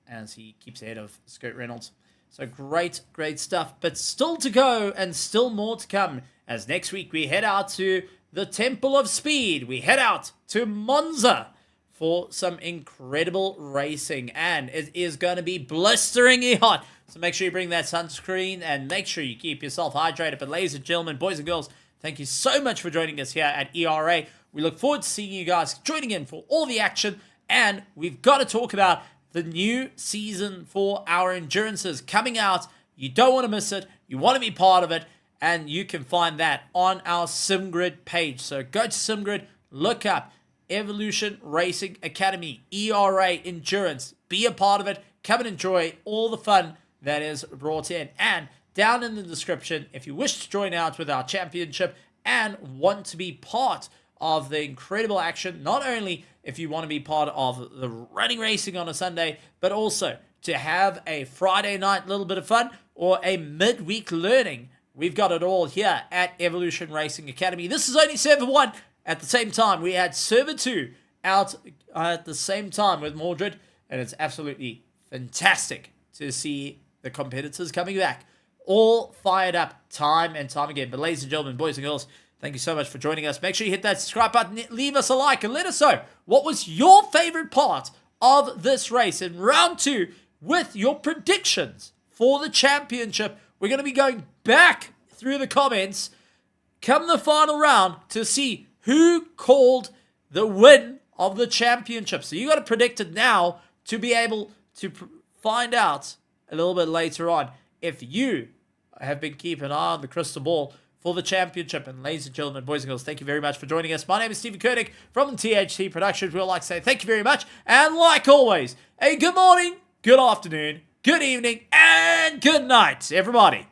as he keeps ahead of Scott Reynolds. So, great stuff. But still to go and still more to come, as next week we head out to the Temple of Speed. We head out to Monza for some incredible racing, and it is going to be blisteringly hot. So make sure you bring that sunscreen and make sure you keep yourself hydrated. But ladies and gentlemen, boys and girls, thank you so much for joining us here at ERA. We look forward to seeing you guys joining in for all the action, and we've got to talk about the new season for our endurances coming out. You don't want to miss it. You want to be part of it, and you can find that on our SimGrid page. So go to SimGrid, look up Evolution Racing Academy, ERA Endurance. Be a part of it. Come and enjoy all the fun that is brought in. And down in the description, if you wish to join out with our championship and want to be part of the incredible action, not only if you want to be part of the running racing on a Sunday, but also to have a Friday night little bit of fun or a midweek learning, we've got it all here at Evolution Racing Academy. This is only Server 1. At the same time, we had Server 2 out at the same time with Mordred, and it's absolutely fantastic to see the competitors coming back, all fired up time and time again. But ladies and gentlemen, boys and girls, thank you so much for joining us. Make sure you hit that subscribe button, leave us a like, and let us know what was your favorite part of this race in round 2 with your predictions for the championship. We're going to be going back through the comments come the final round to see who called the win of the championship. So you got to predict it now to be able to find out a little bit later on if you have been keeping an eye on the crystal ball for the championship. And ladies and gentlemen, boys and girls, thank you very much for joining us. My name is Stephen Kurdick from the THT Productions. We'd like to say thank you very much. And like always, a good morning, good afternoon, good evening, and good night, everybody.